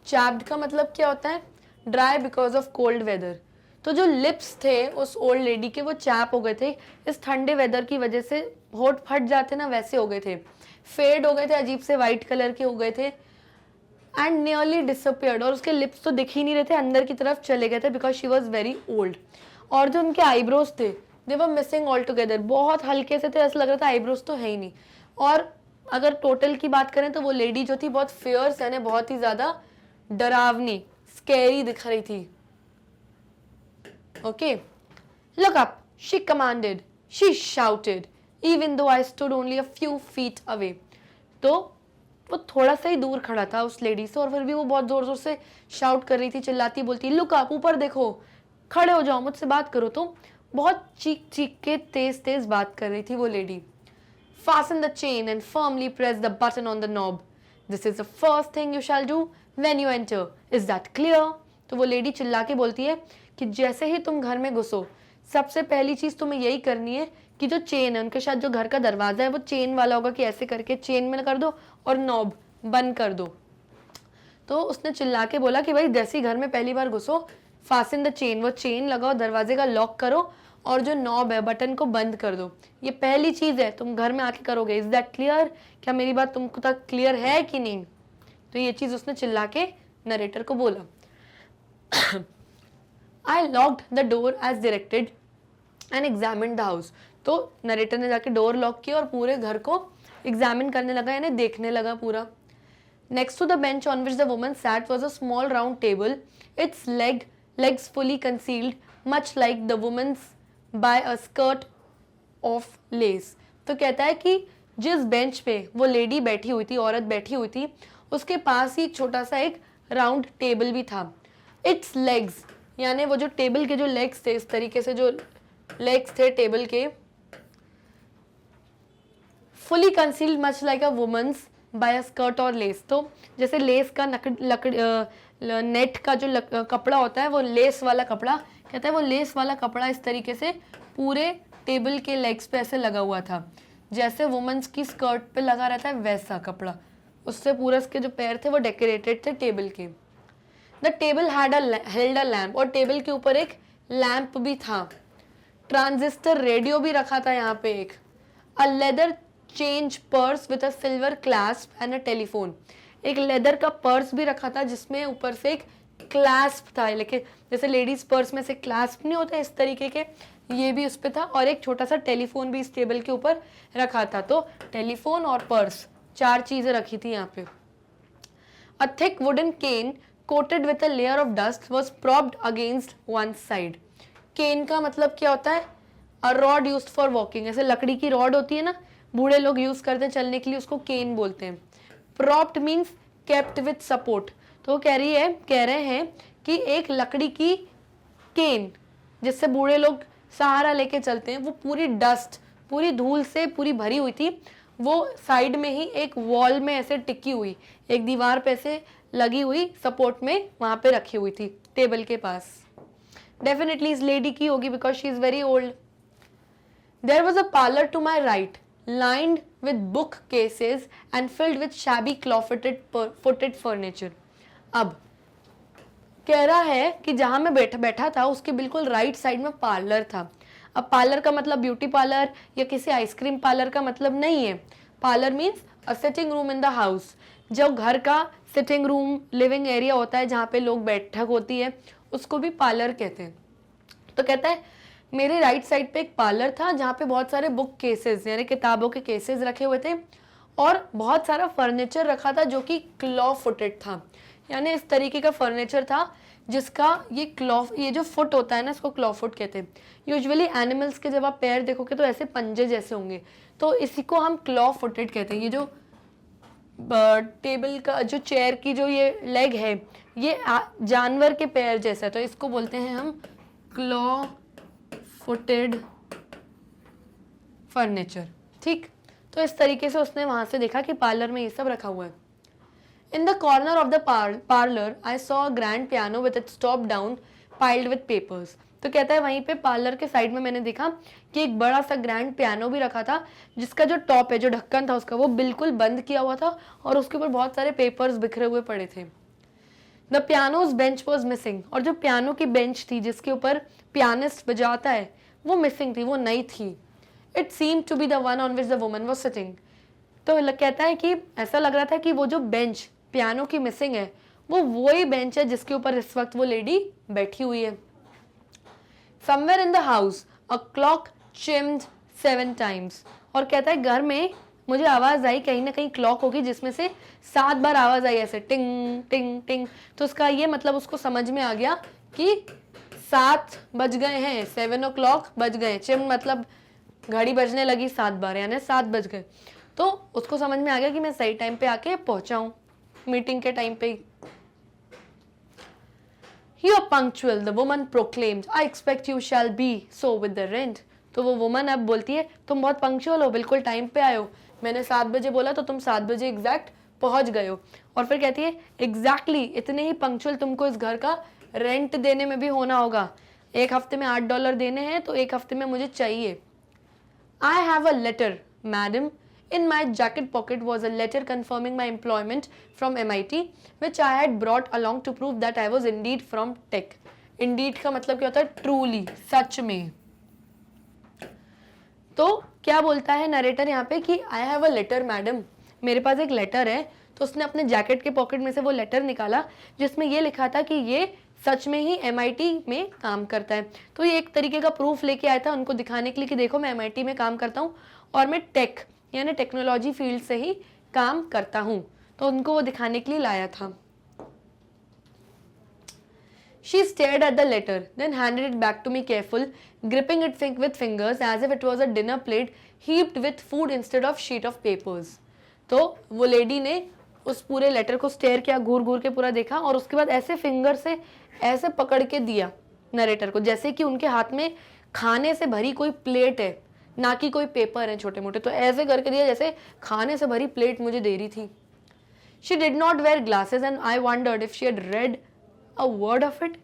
Chapped का मतलब क्या होता है? Dry because of cold weather. तो जो lips थे उस old lady के वो चैप हो गए थे, इस ठंडे वेदर की वजह से होठ फट जाते ना वैसे हो गए थे, फेड हो गए थे, अजीब से वाइट कलर के हो गए थे, एंड नियरली डिसअपियर्ड, और उसके लिप्स तो दिख ही नहीं रहे थे, अंदर की तरफ चले गए थे because she was very old. और जो उनके आईब्रोज थे दे वर मिसिंग ऑल टुगेदर, बहुत हल्के से थे, ऐसा लग रहा था आईब्रोज तो है ही नहीं। और अगर टोटल की बात करें तो वो लेडी जो थी बहुत फियर्स यानी बहुत ही ज्यादा डरावनी, स्कैरी दिख रही थी। Okay, look up, she commanded, she shouted, even though I stood only a few feet away. तो वो थोड़ा सा ही दूर खड़ा था उस लेडी से और फिर भी वो बहुत जोर जोर से शाउट कर रही थी, चिल्लाती बोलती, लुक अप, ऊपर देखो, खड़े हो जाओ, मुझसे बात करो। तो बहुत चीख चीख के तेज तेज बात कर रही थी वो lady. Fasten the chain and firmly press the button on the knob. This is the first thing you shall do when you enter. Is that clear? तो वो लेडी चिल्ला के बोलती है कि जैसे ही तुम घर में घुसो सबसे पहली चीज तुम्हें यही करनी है कि जो चेन है, उनके साथ जो घर का दरवाजा है वो चेन वाला होगा कि ऐसे करके चेन में कर दो और नॉब बंद कर दो। तो उसने चिल्ला के बोला कि भाई जैसे ही घर में पहली बार घुसो, फास्टन द चेन, वो चेन लगाओ, दरवाजे का लॉक करो और जो नॉब है बटन को बंद कर दो। ये पहली चीज है तुम घर में आके करोगे। Is that clear? क्या मेरी बात तुमको तक क्लियर है कि नहीं? तो ये चीज उसने चिल्ला के नरेटर को बोला। I locked the door as directed and examined the house. तो नरेटर ने जाके डोर लॉक किया और पूरे घर को एग्जामिन करने लगा, यानी देखने लगा पूरा। Next to the bench on which the woman sat was a small round table, its legs fully concealed, much like the woman's by a skirt of lace. तो कहता है कि जिस बेंच पे वो लेडी बैठी हुई थी, औरत बैठी हुई थी, उसके पास ही एक छोटा सा एक राउंड टेबल भी था। Its legs, यानी वो जो टेबल के जो लेग्स थे, इस तरीके से जो लेग्स थे टेबल के, fully concealed much like a woman's by skirt और लेस। तो जैसे लेस का नेट का जो कपड़ा होता है वो लेस वाला कपड़ा, कहता है वो लेस वाला कपड़ा इस तरीके से पूरे टेबल के लेग्स पे ऐसे लगा हुआ था, जैसे वुमेन्स की स्कर्ट पे लगा रहता है वैसा कपड़ा, उससे पूरा उसके जो पैर थे वो डेकोरेटेड थे टेबल के। The table held a lamp, और टेबल के ऊपर एक लैम्प भी था। ट्रांजिस्टर रेडियो भी रखा था यहाँ पे एक। A leather change purse with a silver clasp and a telephone, एक लेदर का पर्स भी रखा था जिसमें ऊपर से एक क्लैस्प था, लेकिन जैसे लेडीज पर्स में से क्लैस्प नहीं होता इस तरीके के, ये भी उस पे था, और एक छोटा सा टेलीफोन भी इस टेबल के ऊपर रखा था। तो टेलीफोन और पर्स, चार चीजें रखी थी यहाँ पे। A thick wooden cane coated with a layer of dust was propped against one side. Cane का मतलब क्या होता है? A rod used for walking, ऐसे लकड़ी की रॉड होती है ना, बूढ़े लोग यूज करते हैं चलने के लिए, उसको केन बोलते हैं। Propped means kept with support. तो वो कह रहे हैं कि एक लकड़ी की केन जिससे बूढ़े लोग सहारा लेके चलते हैं, वो पूरी डस्ट, पूरी धूल से पूरी भरी हुई थी। वो साइड में ही एक वॉल में ऐसे टिकी हुई, एक दीवार पे ऐसे लगी हुई सपोर्ट में, वहां पे रखी हुई थी टेबल के पास। डेफिनेटली इस लेडी की होगी because she is very old. There was a parlour to my right, lined with bookcases and filled with shabby claw-footed furniture. अब कह रहा है कि जहां मैं बैठा था उसके बिल्कुल राइट साइड में पार्लर था। अब पार्लर का मतलब ब्यूटी पार्लर या किसी आइसक्रीम पार्लर का मतलब नहीं है। Parlour means a sitting room in the house, जो घर का सिटिंग रूम, लिविंग एरिया होता है जहाँ पे लोग बैठक होती है, उसको भी पार्लर कहते हैं। तो कहता है मेरे राइट साइड पे एक पार्लर था जहाँ पे बहुत सारे बुक केसेस यानी किताबों के केसेस रखे हुए थे और बहुत सारा फर्नीचर रखा था जो कि क्लॉ फुटेड था, यानी इस तरीके का फर्नीचर था जिसका ये जो फुट होता है ना, इसको क्लॉ फुट कहते हैं। यूजुअली एनिमल्स के जब आप पैर देखोगे तो ऐसे पंजे जैसे होंगे, तो इसी को हम क्लॉ फुटेड कहते हैं। ये जो टेबल का जो चेयर की जो ये लेग है, ये जानवर के पैर जैसा है, तो इसको बोलते हैं हम क्लॉ फुटेड फर्नीचर। ठीक, तो इस तरीके से उसने वहां से देखा कि पार्लर में ये सब रखा हुआ है। In the corner of the parlour I saw a grand piano with its top down piled with papers. तो कहता है वहीं पे पार्लर के साइड में मैंने देखा कि एक बड़ा सा ग्रैंड पियानो भी रखा था, जिसका जो टॉप है, जो ढक्कन था उसका, वो बिल्कुल बंद किया हुआ था और उसके ऊपर बहुत सारे पेपर्स बिखरे हुए पड़े थे। The pianos bench was missing, और जो पियानो की बेंच थी जिसके ऊपर पियानिस्ट बजाता है, वो मिसिंग थी, वो नई थी। It seem to be the one on which the woman was sitting. तो कहता है कि ऐसा लग रहा था कि वो जो बेंच पियानो की मिसिंग है, वो वही बेंच है जिसके ऊपर इस वक्त वो लेडी बैठी हुई है। Somewhere in the house, a clock chimed 7 times. और कहता है घर में मुझे आवाज आई, कहीं ना कहीं क्लॉक होगी जिसमें से 7 बार आवाज आई, ऐसे टिंग टिंग टिंग। तो उसका ये मतलब उसको समझ में आ गया कि 7 बज गए हैं, 7 o'clock बज गए। चिम मतलब घड़ी बजने लगी 7 बार, यानी 7 बज गए। तो उसको समझ में आ गया कि मैं सही टाइम पे आके पहुंचा हूं, मीटिंग के टाइम पे ही। You are punctual, the woman proclaimed. I expect you shall be so with the rent. तो वो वुमन अब बोलती है तुम बहुत पंक्चुअल हो, बिल्कुल टाइम पे आए हो। मैंने 7 बजे बोला तो तुम 7 बजे एग्जैक्ट पहुंच गए हो। और फिर कहती है एग्जैक्टली इतने ही पंक्चुअल तुमको इस घर का रेंट देने में भी होना होगा। 1 हफ्ते में $8 देने हैं, तो 1 हफ्ते में मुझे चाहिए। I have a letter, madam. In my jacket pocket was a letter confirming my employment from MIT, which I had brought along to prove that I was indeed from tech. Indeed का मतलब क्या होता है? Truly, सच में। तो क्या बोलता है नरेटर यहाँ पे कि I have a letter, madam. मेरे पास एक लेटर है। तो उसने अपने जैकेट के पॉकेट में से वो लेटर निकाला जिसमें ये लिखा था कि ये सच में ही MIT में काम करता है। तो ये एक तरीके का प्रूफ लेके आया था उनको दिखाने के लिए कि देखो मैं MIT में काम करता हूँ और मैं टेक यानी टेक्नोलॉजी फील्ड से ही काम करता हूँ। तो उनको वो दिखाने के लिए लाया था। She stared at the letter, then handed it back to me careful, gripping it with fingers as if it was a dinner plate heaped with food instead of sheet of papers. तो वो lady ने उस पूरे letter को stair किया, घूर घूर के पूरा देखा और उसके बाद ऐसे फिंगर से ऐसे पकड़ के दिया नरेटर को, जैसे कि उनके हाथ में खाने से भरी कोई प्लेट है, ना कि कोई पेपर है छोटे मोटे। तो ऐसे करके दिया जैसे खाने से भरी प्लेट मुझे दे रही थी। She did not wear glasses and I wondered if she had read a word of it.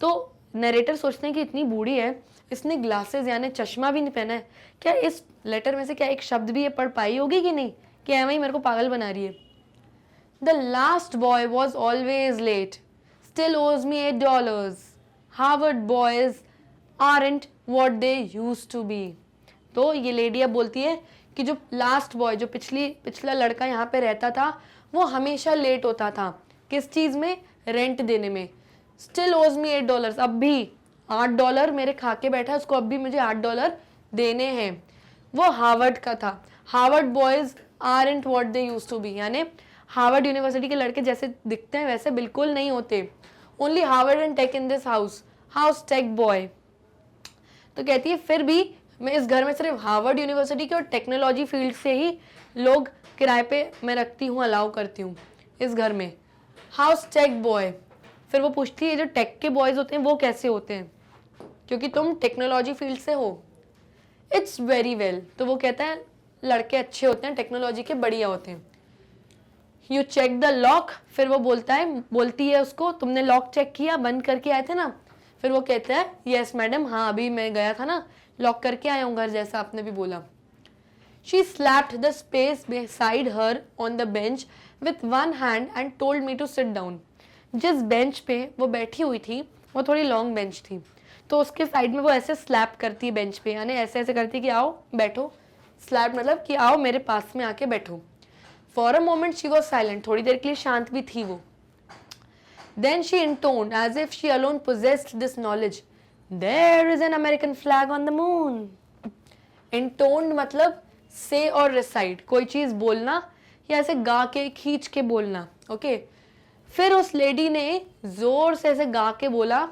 तो नरेटर सोचते हैं कि इतनी बूढ़ी है, इसने ग्लासेस यानी चश्मा भी नहीं पहना है, क्या इस लेटर में से क्या एक शब्द भी ये पढ़ पाई होगी कि नहीं, कि एम ही मेरे को पागल बना रही है। The last boy was always late. Still owes me $8. Harvard boys aren't what they used to be. तो ये लेडी अब बोलती है कि जो लास्ट बॉय, जो पिछला लड़का यहाँ पे रहता था, वो हमेशा लेट होता था। किस चीज़ में? रेंट देने में। Still owes me $8. अब भी $8 मेरे खा के बैठा है, उसको अब भी मुझे $8 देने हैं। वो हार्वर्ड का था। Harvard boys aren't what they used to be, यानी हार्वर्ड यूनिवर्सिटी के लड़के जैसे दिखते हैं वैसे बिल्कुल नहीं होते। Only Harvard and Tech in this house Tech boy. तो कहती है फिर भी मैं इस घर में सिर्फ हार्वर्ड यूनिवर्सिटी के और टेक्नोलॉजी फील्ड से ही लोग किराए पे मैं रखती हूँ, अलाउ करती हूँ इस घर में। House Tech boy. फिर वो पूछती है जो टेक के बॉयज होते हैं वो कैसे होते हैं, क्योंकि तुम टेक्नोलॉजी फील्ड से हो। It's very well. तो वो कहता है लड़के अच्छे होते हैं, टेक्नोलॉजी के बढ़िया होते हैं। You check the lock. फिर वो बोलती है उसको तुमने लॉक चेक किया, बंद करके आए थे ना। फिर वो कहता है यस मैडम, हाँ अभी मैं गया था ना, लॉक करके आया हूँ घर, जैसा आपने भी बोला। She slapped the space beside her on the bench with one hand and told me to sit down. जिस बेंच पे वो बैठी हुई थी वो थोड़ी लॉन्ग बेंच थी, तो उसके साइड में वो ऐसे स्लैप करती है बेंच पे, यानी ऐसे ऐसे करती है कि आओ बैठो। स्लैप मतलब कि आओ मेरे पास में आके बैठो। For a moment she was silent. थोड़ी देर के लिए शांत भी थी वो। Then she intoned as if she alone possessed this knowledge. There is an American flag on the moon. Intoned मतलब say और recite, कोई चीज बोलना या ऐसे गा के खींच के बोलना। ओके। फिर उस लेडी ने जोर से ऐसे गा के बोला,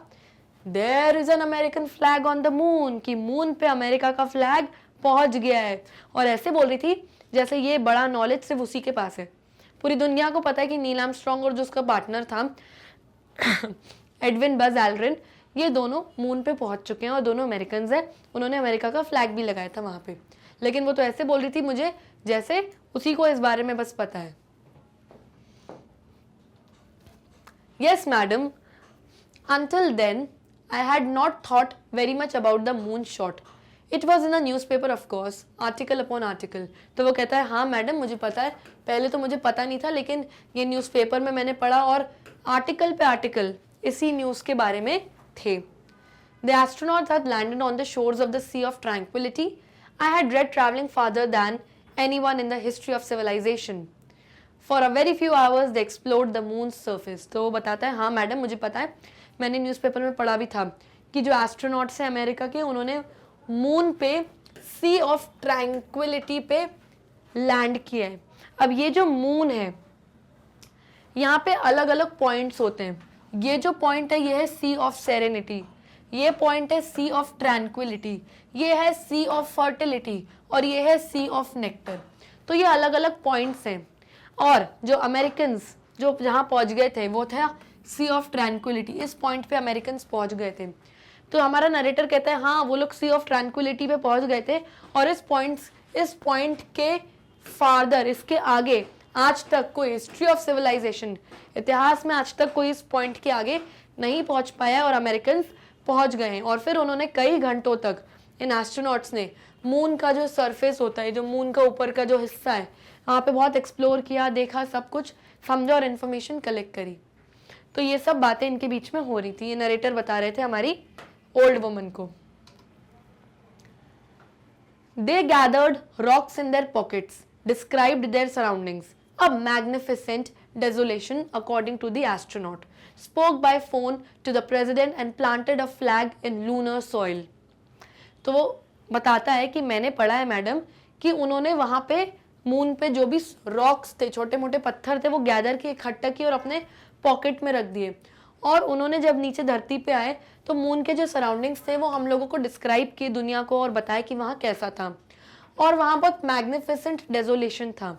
there is an American flag on the moon, कि मून पे अमेरिका का फ्लैग पहुंच गया है। और ऐसे बोल रही थी जैसे ये बड़ा नॉलेज सिर्फ उसी के पास है। पूरी दुनिया को पता है कि नील आर्मस्ट्रांग और जो उसका पार्टनर था एडविन बज एल्ड्रिन, ये दोनों मून पे पहुंच चुके हैं और दोनों अमेरिकन हैं। उन्होंने अमेरिका का फ्लैग भी लगाया था वहां पे, लेकिन वो तो ऐसे बोल रही थी मुझे जैसे उसी को इस बारे में बस पता है। Yes madam, until then I had not thought very much about the moon shot. It was in a newspaper of course, article upon article. तो वो कहता है हाँ मैडम मुझे पता है, पहले तो मुझे पता नहीं था लेकिन ये न्यूज़पेपर में मैंने पढ़ा और आर्टिकल पे आर्टिकल इसी न्यूज़ के बारे में थे। The astronauts had landed on the shores of the Sea of Tranquility. I had read traveling farther than anyone in the history of civilization. For a very few hours they explored the moon's surface. तो वो बताता है हाँ madam मुझे पता है, मैंने newspaper में पढ़ा भी था कि जो एस्ट्रोनॉट्स हैं अमेरिका के, उन्होंने मून पे सी ऑफ ट्रैंक्विलिटी पे लैंड किया है। अब ये जो मून है यहाँ पे अलग अलग पॉइंट्स होते हैं। ये जो पॉइंट है ये है सी ऑफ सेरेनिटी, ये पॉइंट है सी ऑफ ट्रैंक्विलिटी, ये है सी ऑफ फर्टिलिटी और ये है सी ऑफ नेक्टर। तो ये अलग अलग पॉइंट्स हैं और जो अमेरिकन जो जहाँ पहुँच गए थे वो था सी ऑफ ट्रैंक्विलिटी। इस पॉइंट पे अमेरिकन पहुँच गए थे। तो हमारा नरेटर कहता है हाँ वो लोग सी ऑफ ट्रैंक्विलिटी पे पहुँच गए थे और इस पॉइंट के फार्दर, इसके आगे आज तक कोई हिस्ट्री ऑफ सिविलाइजेशन, इतिहास में आज तक कोई इस पॉइंट के आगे नहीं पहुँच पाया और अमेरिकन पहुँच गए हैं। और फिर उन्होंने कई घंटों तक इन एस्ट्रोनॉट्स ने मून का जो सरफेस होता है, जो मून का ऊपर का जो हिस्सा है, वहाँ पे बहुत एक्सप्लोर किया, देखा, सब कुछ समझा और इन्फॉर्मेशन कलेक्ट करी। तो ये सब बातें इनके बीच में हो रही थी। ये नरेटर बता रहे थे हमारी ओल्ड वुमन को। They gathered rocks in their pockets, described their surroundings, a magnificent desolation according to the astronaut, spoke by phone to the president and planted a flag in lunar soil. तो वो बताता है कि मैंने पढ़ा है madam कि उन्होंने वहाँ पे मून पे जो भी रॉक्स थे, छोटे मोटे पत्थर थे, वो गैदर किए, इकट्ठा किए और अपने पॉकेट में रख दिए। और उन्होंने जब नीचे धरती पे आए तो मून के जो सराउंडिंग्स थे वो हम लोगों को डिस्क्राइब किए दुनिया को और बताया कि वहाँ कैसा था। और वहाँ बहुत मैग्निफिसेंट डेजोलेशन था।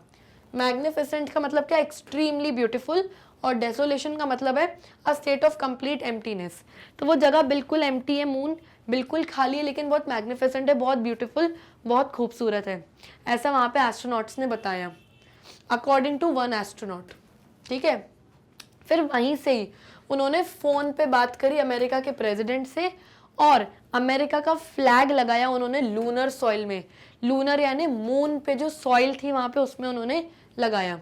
मैग्निफिसेंट का मतलब क्या? Extremely beautiful. और डेसोलेशन का मतलब है a state of complete emptiness. तो वो जगह बिल्कुल एम्प्टी है, मून बिल्कुल खाली है, लेकिन बहुत मैग्निफिसेंट है, बहुत ब्यूटीफुल, बहुत खूबसूरत है। ऐसा वहाँ पे एस्ट्रोनॉट्स ने बताया, अकॉर्डिंग टू वन एस्ट्रोनॉट। ठीक है, फिर वहीं से ही उन्होंने फ़ोन पे बात करी अमेरिका के प्रेसिडेंट से और अमेरिका का फ्लैग लगाया उन्होंने लूनर सॉइल में। लूनर यानी मून पे जो सॉइल थी वहाँ पे, उसमें उन्होंने लगाया।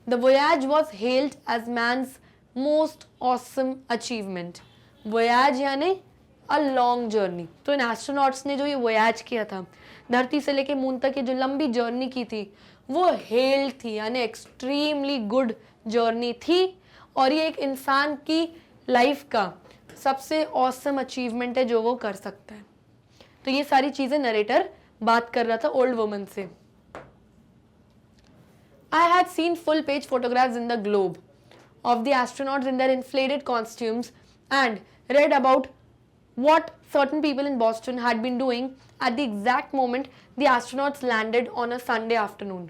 The voyage was hailed as man's most awesome achievement. Voyage यानी अ लॉन्ग जर्नी। तो इन एस्ट्रोनॉट्स ने जो ये वोयाज किया था, धरती से लेके मून तक की जो लंबी जर्नी की थी, वो हेल्ड थी, यानी एक्सट्रीमली गुड जर्नी थी। और ये एक इंसान की लाइफ का सबसे ऑसम अचीवमेंट है जो वो कर सकता है। तो ये सारी चीजें नरेटर बात कर रहा था ओल्ड वुमन से। I had seen full page photographs in the Globe of the astronauts in their inflated costumes and read about what certain people in Boston had been doing at the exact moment the astronauts landed on a Sunday afternoon.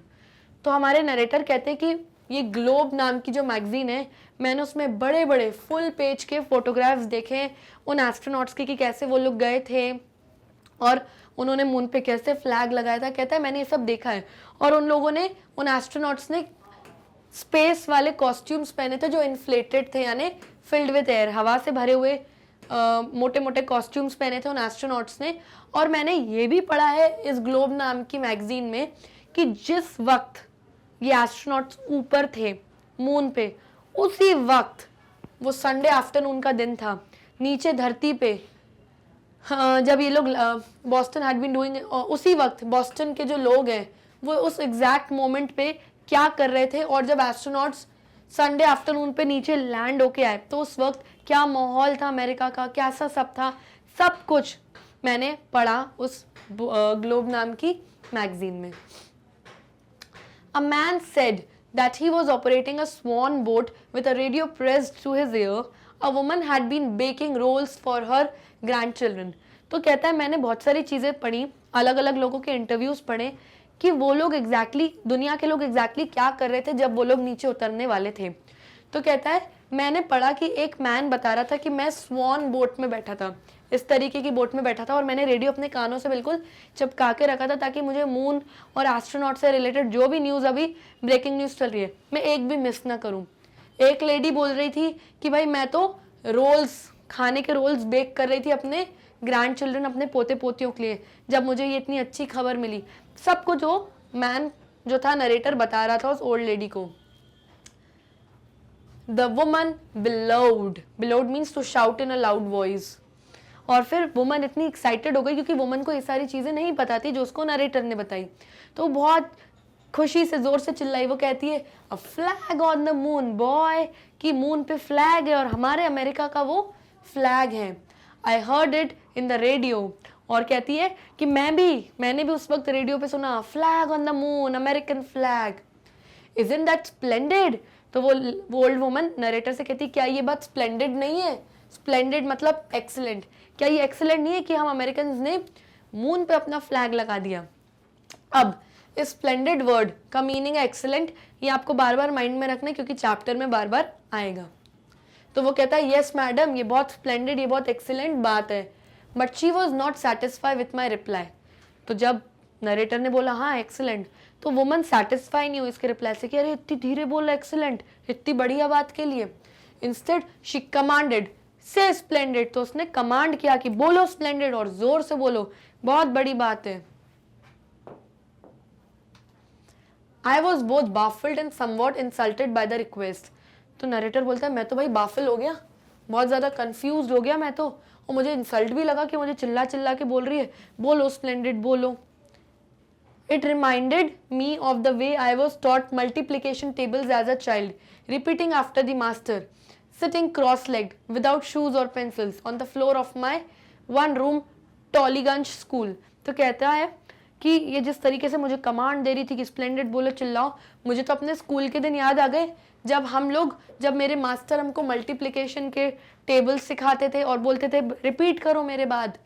तो हमारे narrator कहते हैं कि ये globe नाम की जो magazine है, मैंने उसमें बड़े बड़े फुल पेज के फोटोग्राफ्स देखे उन एस्ट्रोनॉट्स के कि कैसे वो लोग गए थे और उन्होंने मून पे कैसे फ्लैग लगाया था। कहता है मैंने ये सब देखा है। और उन लोगों ने, उन एस्ट्रोनॉट्स ने स्पेस वाले कॉस्ट्यूम्स पहने थे जो इन्फ्लेटेड थे, यानी फिल्ड विद एयर, हवा से भरे हुए मोटे मोटे कॉस्ट्यूम्स पहने थे उन एस्ट्रोनॉट्स ने। और मैंने ये भी पढ़ा है इस ग्लोब नाम की मैगजीन में कि जिस वक्त ये एस्ट्रोनॉट्स ऊपर थे मून पे, उसी वक्त वो संडे आफ्टरनून का दिन था, नीचे धरती पे जब ये लोग बॉस्टन हैड बीन डूइंग, उसी वक्त बॉस्टन के जो लोग हैं वो उस एग्जैक्ट मोमेंट पे क्या कर रहे थे। और जब एस्ट्रोनॉट्स संडे आफ्टरनून पे नीचे लैंड होके आए तो उस वक्त क्या माहौल था अमेरिका का, कैसा सब था, सब कुछ मैंने पढ़ा उस ग्लोब नाम की मैगजीन में। A man said that he was operating a swan boat with a radio pressed to his ear. A woman had been baking rolls for her grandchildren. तो कहता है मैंने बहुत सारी चीज़ें पढ़ी, अलग अलग लोगों के इंटरव्यूज़ पढ़े कि वो लोग एग्जैक्टली दुनिया के लोग एग्जैक्टली क्या कर रहे थे जब वो लोग नीचे उतरने वाले थे। तो कहता है मैंने पढ़ा कि एक मैन बता रहा था कि मैं स्वॉन बोट में बैठा था, इस तरीके की बोट में बैठा था, और मैंने रेडियो अपने कानों से बिल्कुल चिपका के रखा था ताकि मुझे मून और एस्ट्रोनॉट से रिलेटेड जो भी न्यूज़ अभी ब्रेकिंग न्यूज़ चल रही है मैं एक भी मिस ना करूं। एक लेडी बोल रही थी कि भाई मैं तो रोल्स, खाने के रोल्स बेक कर रही थी अपने ग्रैंड चिल्ड्रन, अपने पोते पोतियों के लिए, जब मुझे ये इतनी अच्छी खबर मिली। सब कुछ जो मैन जो था नरेटर बता रहा था उस ओल्ड लेडी को। The woman bellowed. Bellowed means to shout in a loud voice. और फिर वुमन इतनी एक्साइटेड हो गई क्योंकि वुमन को ये सारी चीज़ें नहीं पता थी जो उसको नरेटर ने बताई, तो बहुत खुशी से जोर से चिल्लाई। वो कहती है a flag on the moon boy, कि मून पे फ्लैग है और हमारे अमेरिका का वो फ्लैग है। I heard it in the radio, और कहती है कि मैंने भी उस वक्त रेडियो पे सुना flag on the moon, American flag. Isn't that splendid? तो वो ओल्ड वुमन नरेटर से कहती क्या ये बात स्प्लेंडेड नहीं है? स्प्लेंडेड मतलब एक्सीलेंट। क्या ये एक्सीलेंट नहीं है कि हम अमेरिकन ने मून पे अपना फ्लैग लगा दिया? अब इस स्प्लेंडेड वर्ड का मीनिंग है एक्सीलेंट, ये आपको बार बार माइंड में रखना है क्योंकि चैप्टर में बार बार आएगा। तो वो कहता है यस मैडम, ये बहुत स्प्लेंडेड, ये बहुत एक्सीलेंट बात है। But she was not satisfy with my reply. तो जब नरेटर ने बोला हाँ एक्सीलेंट, तो वुमन सेटिस्फाई नहीं हुई इसके रिप्लाई से कि अरे इतनी धीरे बोला एक्सीलेंट, इतनी बढ़िया बात के लिए। इंस्टेड शी कमांडेड से स्प्लेंडेड, तो उसने कमांड किया कि बोलो स्प्लेंडेड, और जोर से बोलो, बहुत बड़ी बात है। I was both baffled and somewhat insulted by the request. तो नरेटर बोलता है मैं तो भाई बाफल हो गया, बहुत ज्यादा कंफ्यूज हो गया मैं तो, और मुझे इंसल्ट भी लगा कि मुझे चिल्ला चिल्ला के बोल रही है बोलो स्प्लेंडेड बोलो। It reminded me of the way I was taught multiplication tables as a child, repeating after the master, sitting cross-legged, without shoes or pencils, on the floor of my one-room Tollygunge school. तो कहता है कि ये जिस तरीके से मुझे command दे रही थी कि स्प्लेंडेड बोलो चिल्लाओ, मुझे तो अपने स्कूल के दिन याद आ गए जब मेरे मास्टर हमको मल्टीप्लिकेशन के टेबल सिखाते थे और बोलते थे रिपीट करो मेरे बाद,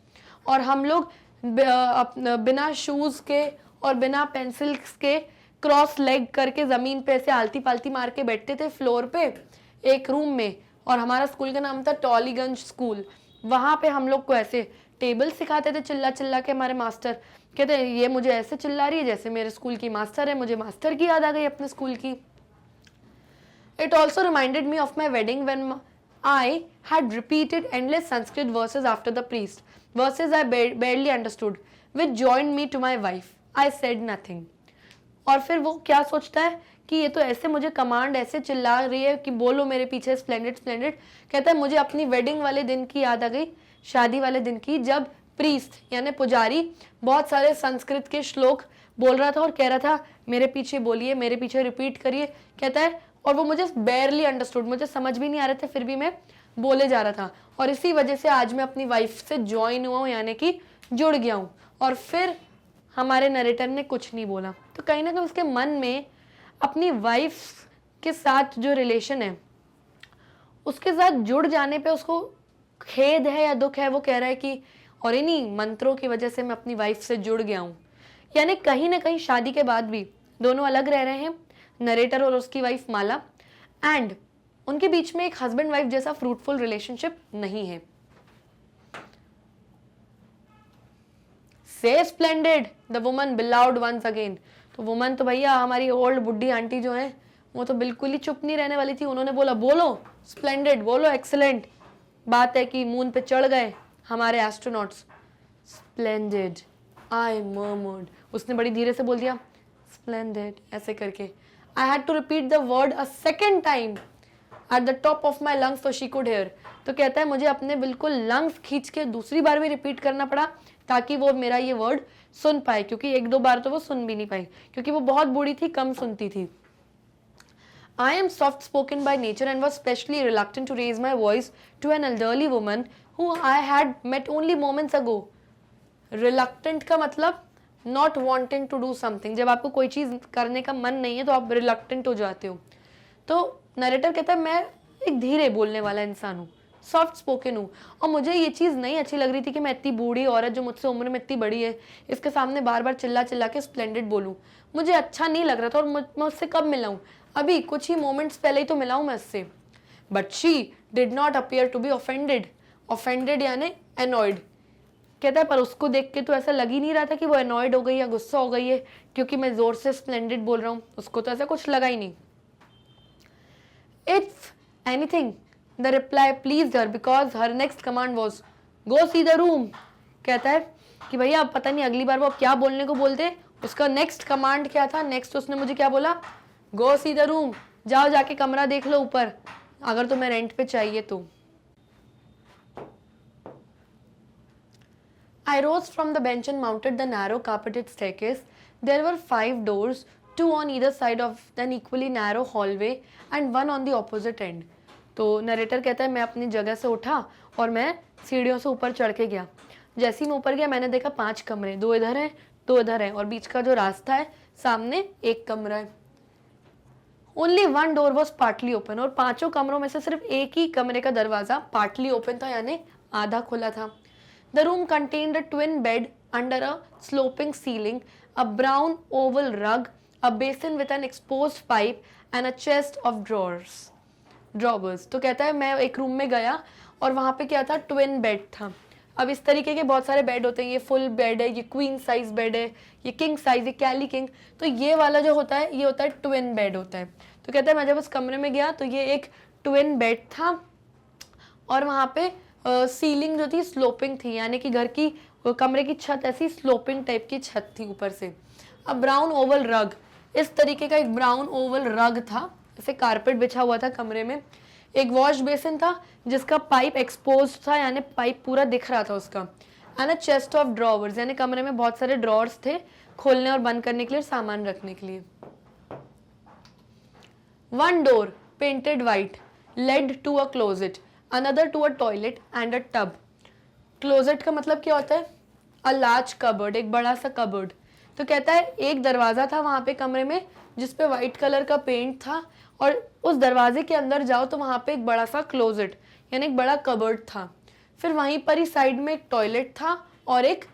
और हम लोग बिना शूज़ के और बिना पेंसिल्स के क्रॉस लेग करके ज़मीन पे ऐसे आलती पालती मार के बैठते थे फ्लोर पे एक रूम में, और हमारा स्कूल का नाम था टॉलीगंज स्कूल। वहाँ पे हम लोग को ऐसे टेबल सिखाते थे चिल्ला चिल्ला के हमारे मास्टर। कहते हैं ये मुझे ऐसे चिल्ला रही है जैसे मेरे स्कूल की मास्टर है, मुझे मास्टर की याद आ गई अपने स्कूल की। It also reminded me of my wedding when I had repeated endless Sanskrit verses after the priest, verses I barely understood, which joined me to my wife. I said nothing. और फिर वो क्या सोचता है कि ये तो ऐसे मुझे कमांड ऐसे चिल्ला रही है कि बोलो मेरे पीछे स्प्लेंडेड स्प्लेंडेड। कहता है मुझे अपनी वेडिंग वाले दिन की याद आ गई, शादी वाले दिन की, जब प्रीस्ट यानी पुजारी बहुत सारे संस्कृत के श्लोक बोल रहा था और कह रहा था मेरे पीछे बोलिए, मेरे पीछे रिपीट करिए। कहता है और वो मुझे बेयरली अंडरस्टूड, मुझे समझ भी नहीं आ रहे थे, फिर भी मैं बोले जा रहा था, और इसी वजह से आज मैं अपनी वाइफ से ज्वाइन हुआ हूँ, यानी कि जुड़ गया हूँ। और फिर हमारे नरेटर ने कुछ नहीं बोला। तो कहीं ना कहीं उसके मन में अपनी वाइफ के साथ जो रिलेशन है उसके साथ जुड़ जाने पे उसको खेद है या दुख है। वो कह रहा है कि और इन्हीं मंत्रों की वजह से मैं अपनी वाइफ से जुड़ गया हूँ। यानी कहीं ना कहीं शादी के बाद भी दोनों अलग रह रहे हैं, नरेटर और उसकी वाइफ माला, एंड उनके बीच में एक हस्बैंड वाइफ जैसा फ्रूटफुल रिलेशनशिप नहीं है। Say splendid the woman bellowed once again. तो वुमन तो भैया हमारी ओल्ड बुढ़ी आंटी जो है वो तो बिल्कुल ही चुप नहीं रहने वाली थी। उन्होंने बोला बोलो स्प्लेंडेड, बोलो एक्सीलेंट। बात है कि मून पे चढ़ गए हमारे एस्ट्रोनॉट्स। स्प्लेंडेड आई मर्मर्ड, उसने बड़ी धीरे से बोल दिया स्प्लेंडेड ऐसे करके। I had to repeat the word a second time at the top of my lungs so she could hear. तो कहता है मुझे अपने बिल्कुल लंग्स खींच के दूसरी बार भी रिपीट करना पड़ा ताकि वो मेरा ये वर्ड सुन पाए, क्योंकि एक दो बार तो वो सुन भी नहीं पाई क्योंकि वो बहुत बूढ़ी थी, कम सुनती थी। I am soft spoken by nature and was specially reluctant to raise my voice to an elderly woman who I had met only moments ago. Reluctant का मतलब not wanting to do something, जब आपको कोई चीज़ करने का मन नहीं है तो आप रिलक्टेंट हो जाते हो। तो नरेटर कहता है मैं एक धीरे बोलने वाला इंसान हूँ, सॉफ्ट स्पोकन हूँ, और मुझे ये चीज़ नहीं अच्छी लग रही थी कि मैं इतनी बूढ़ी औरत जो मुझसे उम्र में इतनी बड़ी है इसके सामने बार बार चिल्ला चिल्ला के स्प्लेंडेड बोलूँ। मुझे अच्छा नहीं लग रहा था, और मैं उससे कब मिला हूँ, अभी कुछ ही मोमेंट्स पहले ही तो मिला हूँ मैं उससे। But she did not appear to be offended, offended यानी एनॉयड। कहता है पर उसको देख के तो ऐसा लग ही नहीं रहा था कि वो एनॉयड हो गई या गुस्सा हो गई है क्योंकि मैं जोर से स्प्लेंडेड बोल रहा हूँ, उसको तो ऐसा कुछ लगा ही नहीं। If anything the reply please her because her next command was go see the room. कहता है कि भैया अब पता नहीं अगली बार वो क्या बोलने को बोलते, उसका नेक्स्ट कमांड क्या था, नेक्स्ट उसने मुझे क्या बोला, गो सी द रूम, जाओ जाके कमरा देख लो ऊपर, अगर तुम्हें रेंट पे चाहिए तो। I rose from the bench and mounted the narrow carpeted staircase. There were 5 doors, 2 on either side of an equally narrow hallway and one on the opposite end. तो नरेटर कहता है मैं अपनी जगह से उठा और मैं सीढ़ियों से ऊपर चढ़ के गया। जैसे ही मैं ऊपर गया मैंने देखा 5 कमरे, 2 इधर हैं 2 इधर हैं, और बीच का जो रास्ता है सामने एक कमरा है। Only 1 door was partly open, और 5 कमरों में से सिर्फ एक ही कमरे का दरवाजा पार्टली ओपन था यानी आधा खुला था। The room contained a twin bed under a sloping ceiling, a brown oval rug, a basin with an exposed pipe and a chest of drawers. तो कहता है मैं एक रूम में गया और वहाँ पे क्या था, ट्विन बेड था। अब इस तरीके के बहुत सारे बेड होते हैं, ये फुल बेड है, ये क्वीन साइज बेड है, ये किंग साइज, ये कैली किंग। तो ये वाला जो होता है ये होता है ट्विन बेड होता है। तो कहता है मैं जब उस कमरे में गया तो ये एक ट्विन बेड था, और वहाँ पे सीलिंग जो थी स्लोपिंग थी, यानी कि घर की कमरे की छत ऐसी स्लोपिंग टाइप की छत थी ऊपर से। अब ब्राउन ओवल रग, इस तरीके का एक ब्राउन ओवल रग था, ऐसे कारपेट बिछा हुआ था कमरे में। एक वॉश बेसिन था जिसका पाइप एक्सपोज था, यानी पाइप पूरा दिख रहा था उसका। And a chest of drawers, यानी कमरे में बहुत सारे ड्रॉर्स थे खोलने और बंद करने के लिए, सामान रखने के लिए। 1 door painted white led to a closet, another to a toilet and a tub. Closet का मतलब क्या होता है, a large cupboard, एक बड़ा सा कबर्ड। तो कहता है एक दरवाजा था वहाँ पे कमरे में जिसपे वाइट कलर का पेंट था, और उस दरवाजे के अंदर जाओ तो वहाँ पे एक बड़ा सा क्लोजेट यानी एक बड़ा कबर्ड था। फिर वहीं पर ही साइड में एक टॉयलेट था और एक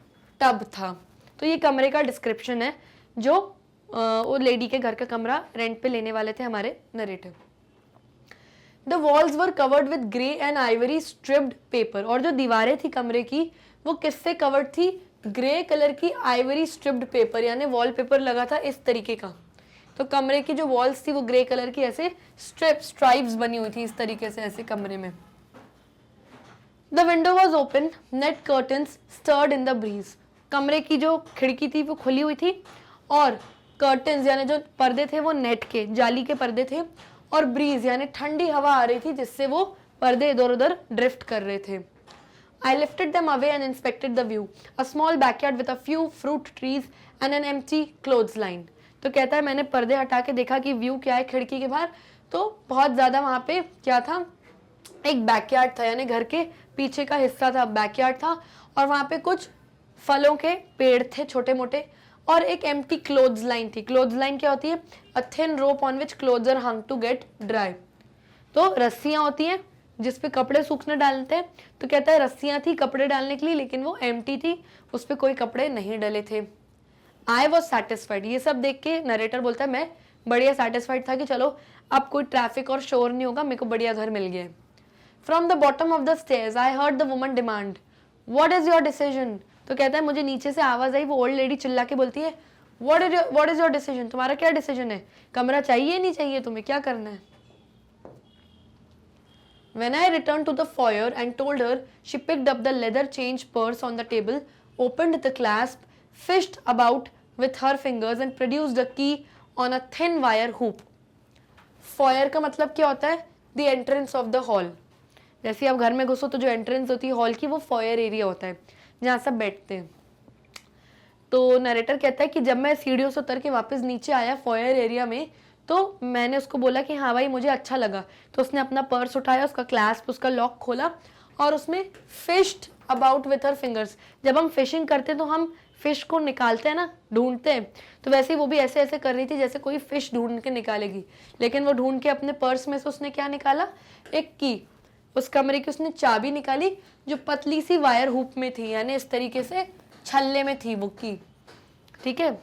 टब था। तो ये कमरे का डिस्क्रिप्शन है जो वो लेडी के घर का कमरा रेंट पे लेने वाले थे हमारे narrative. The walls were covered with grey and ivory stripped paper, और जो दीवारें थी कमरे की वो किससे कवर्ड थी, ग्रे कलर की आइवरी स्ट्रिप्ड पेपर, यानी वॉलपेपर लगा था इस तरीके का। तो कमरे की जो वॉल्स थी वो ग्रे कलर की ऐसे स्ट्राइप्स बनी हुई थी इस तरीके से ऐसे कमरे में। The window was open, net curtains stirred in the breeze. कमरे की जो खिड़की थी वो खुली हुई थी, और कर्टन्स यानी जो पर्दे थे वो नेट के जाली के पर्दे थे, और ब्रीज यानी ठंडी हवा आ रही थी जिससे वो पर्दे इधर उधर ड्रिफ्ट कर रहे थे। I lifted them away and inspected the view. A small backyard with a few fruit trees and an empty clothesline. तो कहता है मैंने पर्दे हटा के देखा कि व्यू क्या है खिड़की के बाहर, तो बहुत ज़्यादा वहाँ पे क्या था, एक बैकयार्ड था, यानी घर के पीछे का हिस्सा था, बैकयार्ड था, और वहाँ पे कुछ फलों के पेड़ थे छोटे मोटे, और एक एम्प्टी क्लोथ्स लाइन थी। क्लोथ्स लाइन क्या होती है, a thin rope on which clothes are hung to get dry. तो रस्सियाँ होती हैं जिस पे कपड़े सूखने डालते हैं। तो कहता है रस्सियाँ थी कपड़े डालने के लिए, लेकिन वो एम्प्टी थी, उस पर कोई कपड़े नहीं डले थे। आई वॉज सेटिस्फाइड, ये सब देख के नरेटर बोलता है मैं बढ़िया सेटिस्फाइड था कि चलो अब कोई ट्रैफिक और शोर नहीं होगा, मेरे को बढ़िया घर मिल गया। From the bottom of the stairs I heard the woman demand what is your decision. तो कहता है मुझे नीचे से आवाज आई, वो ओल्ड लेडी चिल्ला के बोलती है व्हाट इज योर डिसीजन, तुम्हारा क्या डिसीजन है, कमरा चाहिए नहीं चाहिए, तुम्हें क्या करना है। When I returned to the foyer and told her, she picked up the leather change purse on the table, opened the clasp, fished about with her fingers and produced a key on a thin wire hoop. Foyer का मतलब क्या होता है, the entrance of the hall. जैसे आप घर में घुसो तो जो एंट्रेंस होती है हॉल की वो फॉयर एरिया होता है जहाँ सब बैठते हैं। तो नरेटर कहता है कि जब मैं सीढ़ियों से उतर के वापस नीचे आया फॉयर एरिया में, तो मैंने उसको बोला कि हाँ भाई मुझे अच्छा लगा। तो उसने अपना पर्स उठाया, उसका क्लैस्प, उसका लॉक खोला और उसमें फिश्ड अबाउट विथ हर फिंगर्स। जब हम फिशिंग करते तो हम फिश को निकालते हैं ना, ढूंढते हैं, तो वैसे ही वो भी ऐसे ऐसे कर रही थी जैसे कोई फिश ढूंढ के निकालेगी। लेकिन वो ढूंढ के अपने पर्स में से उसने क्या निकाला, एक की, उस कमरे की उसने चाबी निकाली जो पतली सी वायर हुप में थी, यानी इस तरीके से छल्ले में थी वो की, ठीक है।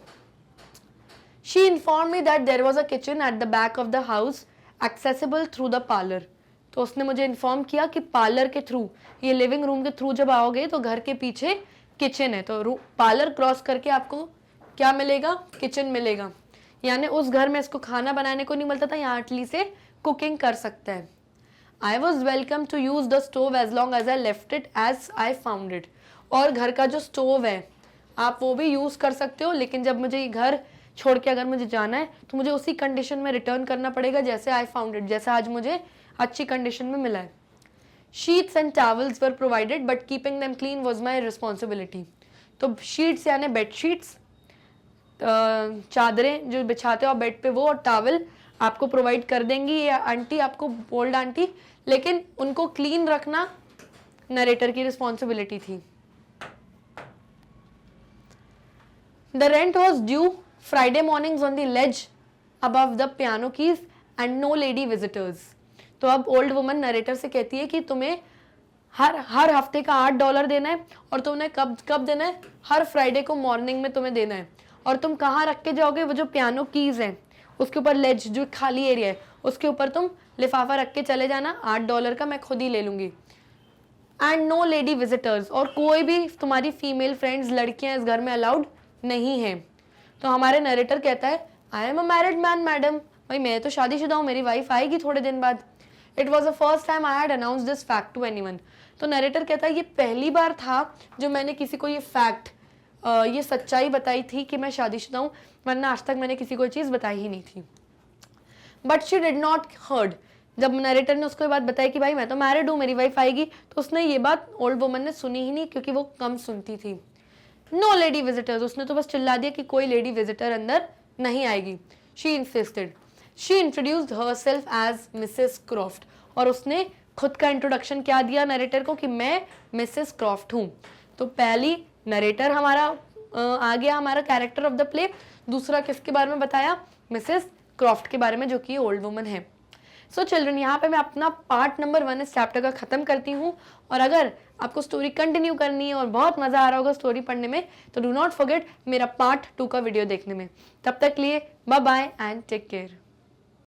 She inform me that there was a kitchen at the back of the house accessible through the parlour. तो उसने मुझे इन्फॉर्म किया कि पार्लर के थ्रू, ये लिविंग रूम के थ्रू जब आओगे तो घर के पीछे किचन है, तो पार्लर क्रॉस करके आपको क्या मिलेगा, किचन मिलेगा। यानी उस घर में इसको खाना बनाने को नहीं मिलता था, यहाँ अटली से कुकिंग कर सकता है। I was welcome to use the stove as long as I left it as I found it. और घर का जो स्टोव है आप वो भी यूज कर सकते हो, लेकिन जब मुझे ये घर छोड़ के अगर मुझे जाना है तो मुझे उसी कंडीशन में रिटर्न करना पड़ेगा जैसे आई फाउंड इट, जैसे आज मुझे अच्छी कंडीशन में मिला है। Sheets and towels were provided but keeping them clean was my responsibility. तो शीट्स यानी बेडशीट्स, चादरें जो बिछाते हो आप बेड पे वो, और टॉवल आपको प्रोवाइड कर देंगी या आंटी, आपको ओल्ड आंटी, लेकिन उनको क्लीन रखना नरेटर की रिस्पॉन्सिबिलिटी थी। The rent was due Friday mornings on the ledge above the piano keys and no lady visitors. तो अब ओल्ड वुमन नरेटर से कहती है कि तुम्हें हर हफ्ते का $8 देना है, और तुम्हें कब देना है, हर फ्राइडे को मॉर्निंग में तुम्हें देना है। और तुम कहाँ रख के जाओगे, वो जो पियानो कीज है उसके ऊपर लेज जो खाली एरिया है उसके ऊपर तुम लिफाफा रख के चले जाना, $8 का मैं खुद ही ले लूंगी। एंड नो लेडी विजिटर्स, और कोई भी तुम्हारी फीमेल फ्रेंड्स लड़कियां इस घर में अलाउड नहीं है। तो हमारे नरेटर कहता है I am a married man madam, भाई मैं तो शादीशुदा हूँ, मेरी वाइफ आएगी थोड़े दिन बाद। It was the first time I had announce this fact to anyone. तो नरेटर कहता है ये पहली बार था जो मैंने किसी को ये फैक्ट, ये सच्चाई बताई थी कि मैं शादीशुदा हूँ, वरना आज तक मैंने किसी को चीज़ बताई ही नहीं थी। But she did not heard. जब नरेटर ने उसको ये बात बताई कि भाई मैं तो मैरिड हूँ, मेरी वाइफ आएगी, तो उसने ये बात ओल्ड वुमन ने सुनी ही नहीं, क्योंकि वो कम सुनती थी। नो लेडी विजिटर्स, उसने तो बस चिल्ला दिया कि कोई लेडी विजिटर अंदर नहीं आएगी। She insisted. She introduced herself as Mrs Croft, और उसने खुद का इंट्रोडक्शन क्या दिया नरेटर को कि मैं मिसेस क्रॉफ्ट हूँ। तो पहली नरेटर हमारा आ गया, हमारा कैरेक्टर ऑफ द प्ले। दूसरा किसके बारे में बताया, मिसेस क्रॉफ्ट के बारे में, जो कि ओल्ड वुमन है। सो चिल्ड्रन, यहाँ पे मैं अपना पार्ट नंबर 1 इस चैप्टर का खत्म करती हूँ। और अगर आपको स्टोरी कंटिन्यू करनी है और बहुत मजा आ रहा होगा स्टोरी पढ़ने में, तो डू नॉट फॉरगेट मेरा पार्ट 2 का वीडियो देखने में। तब तक लिए bye bye and take care.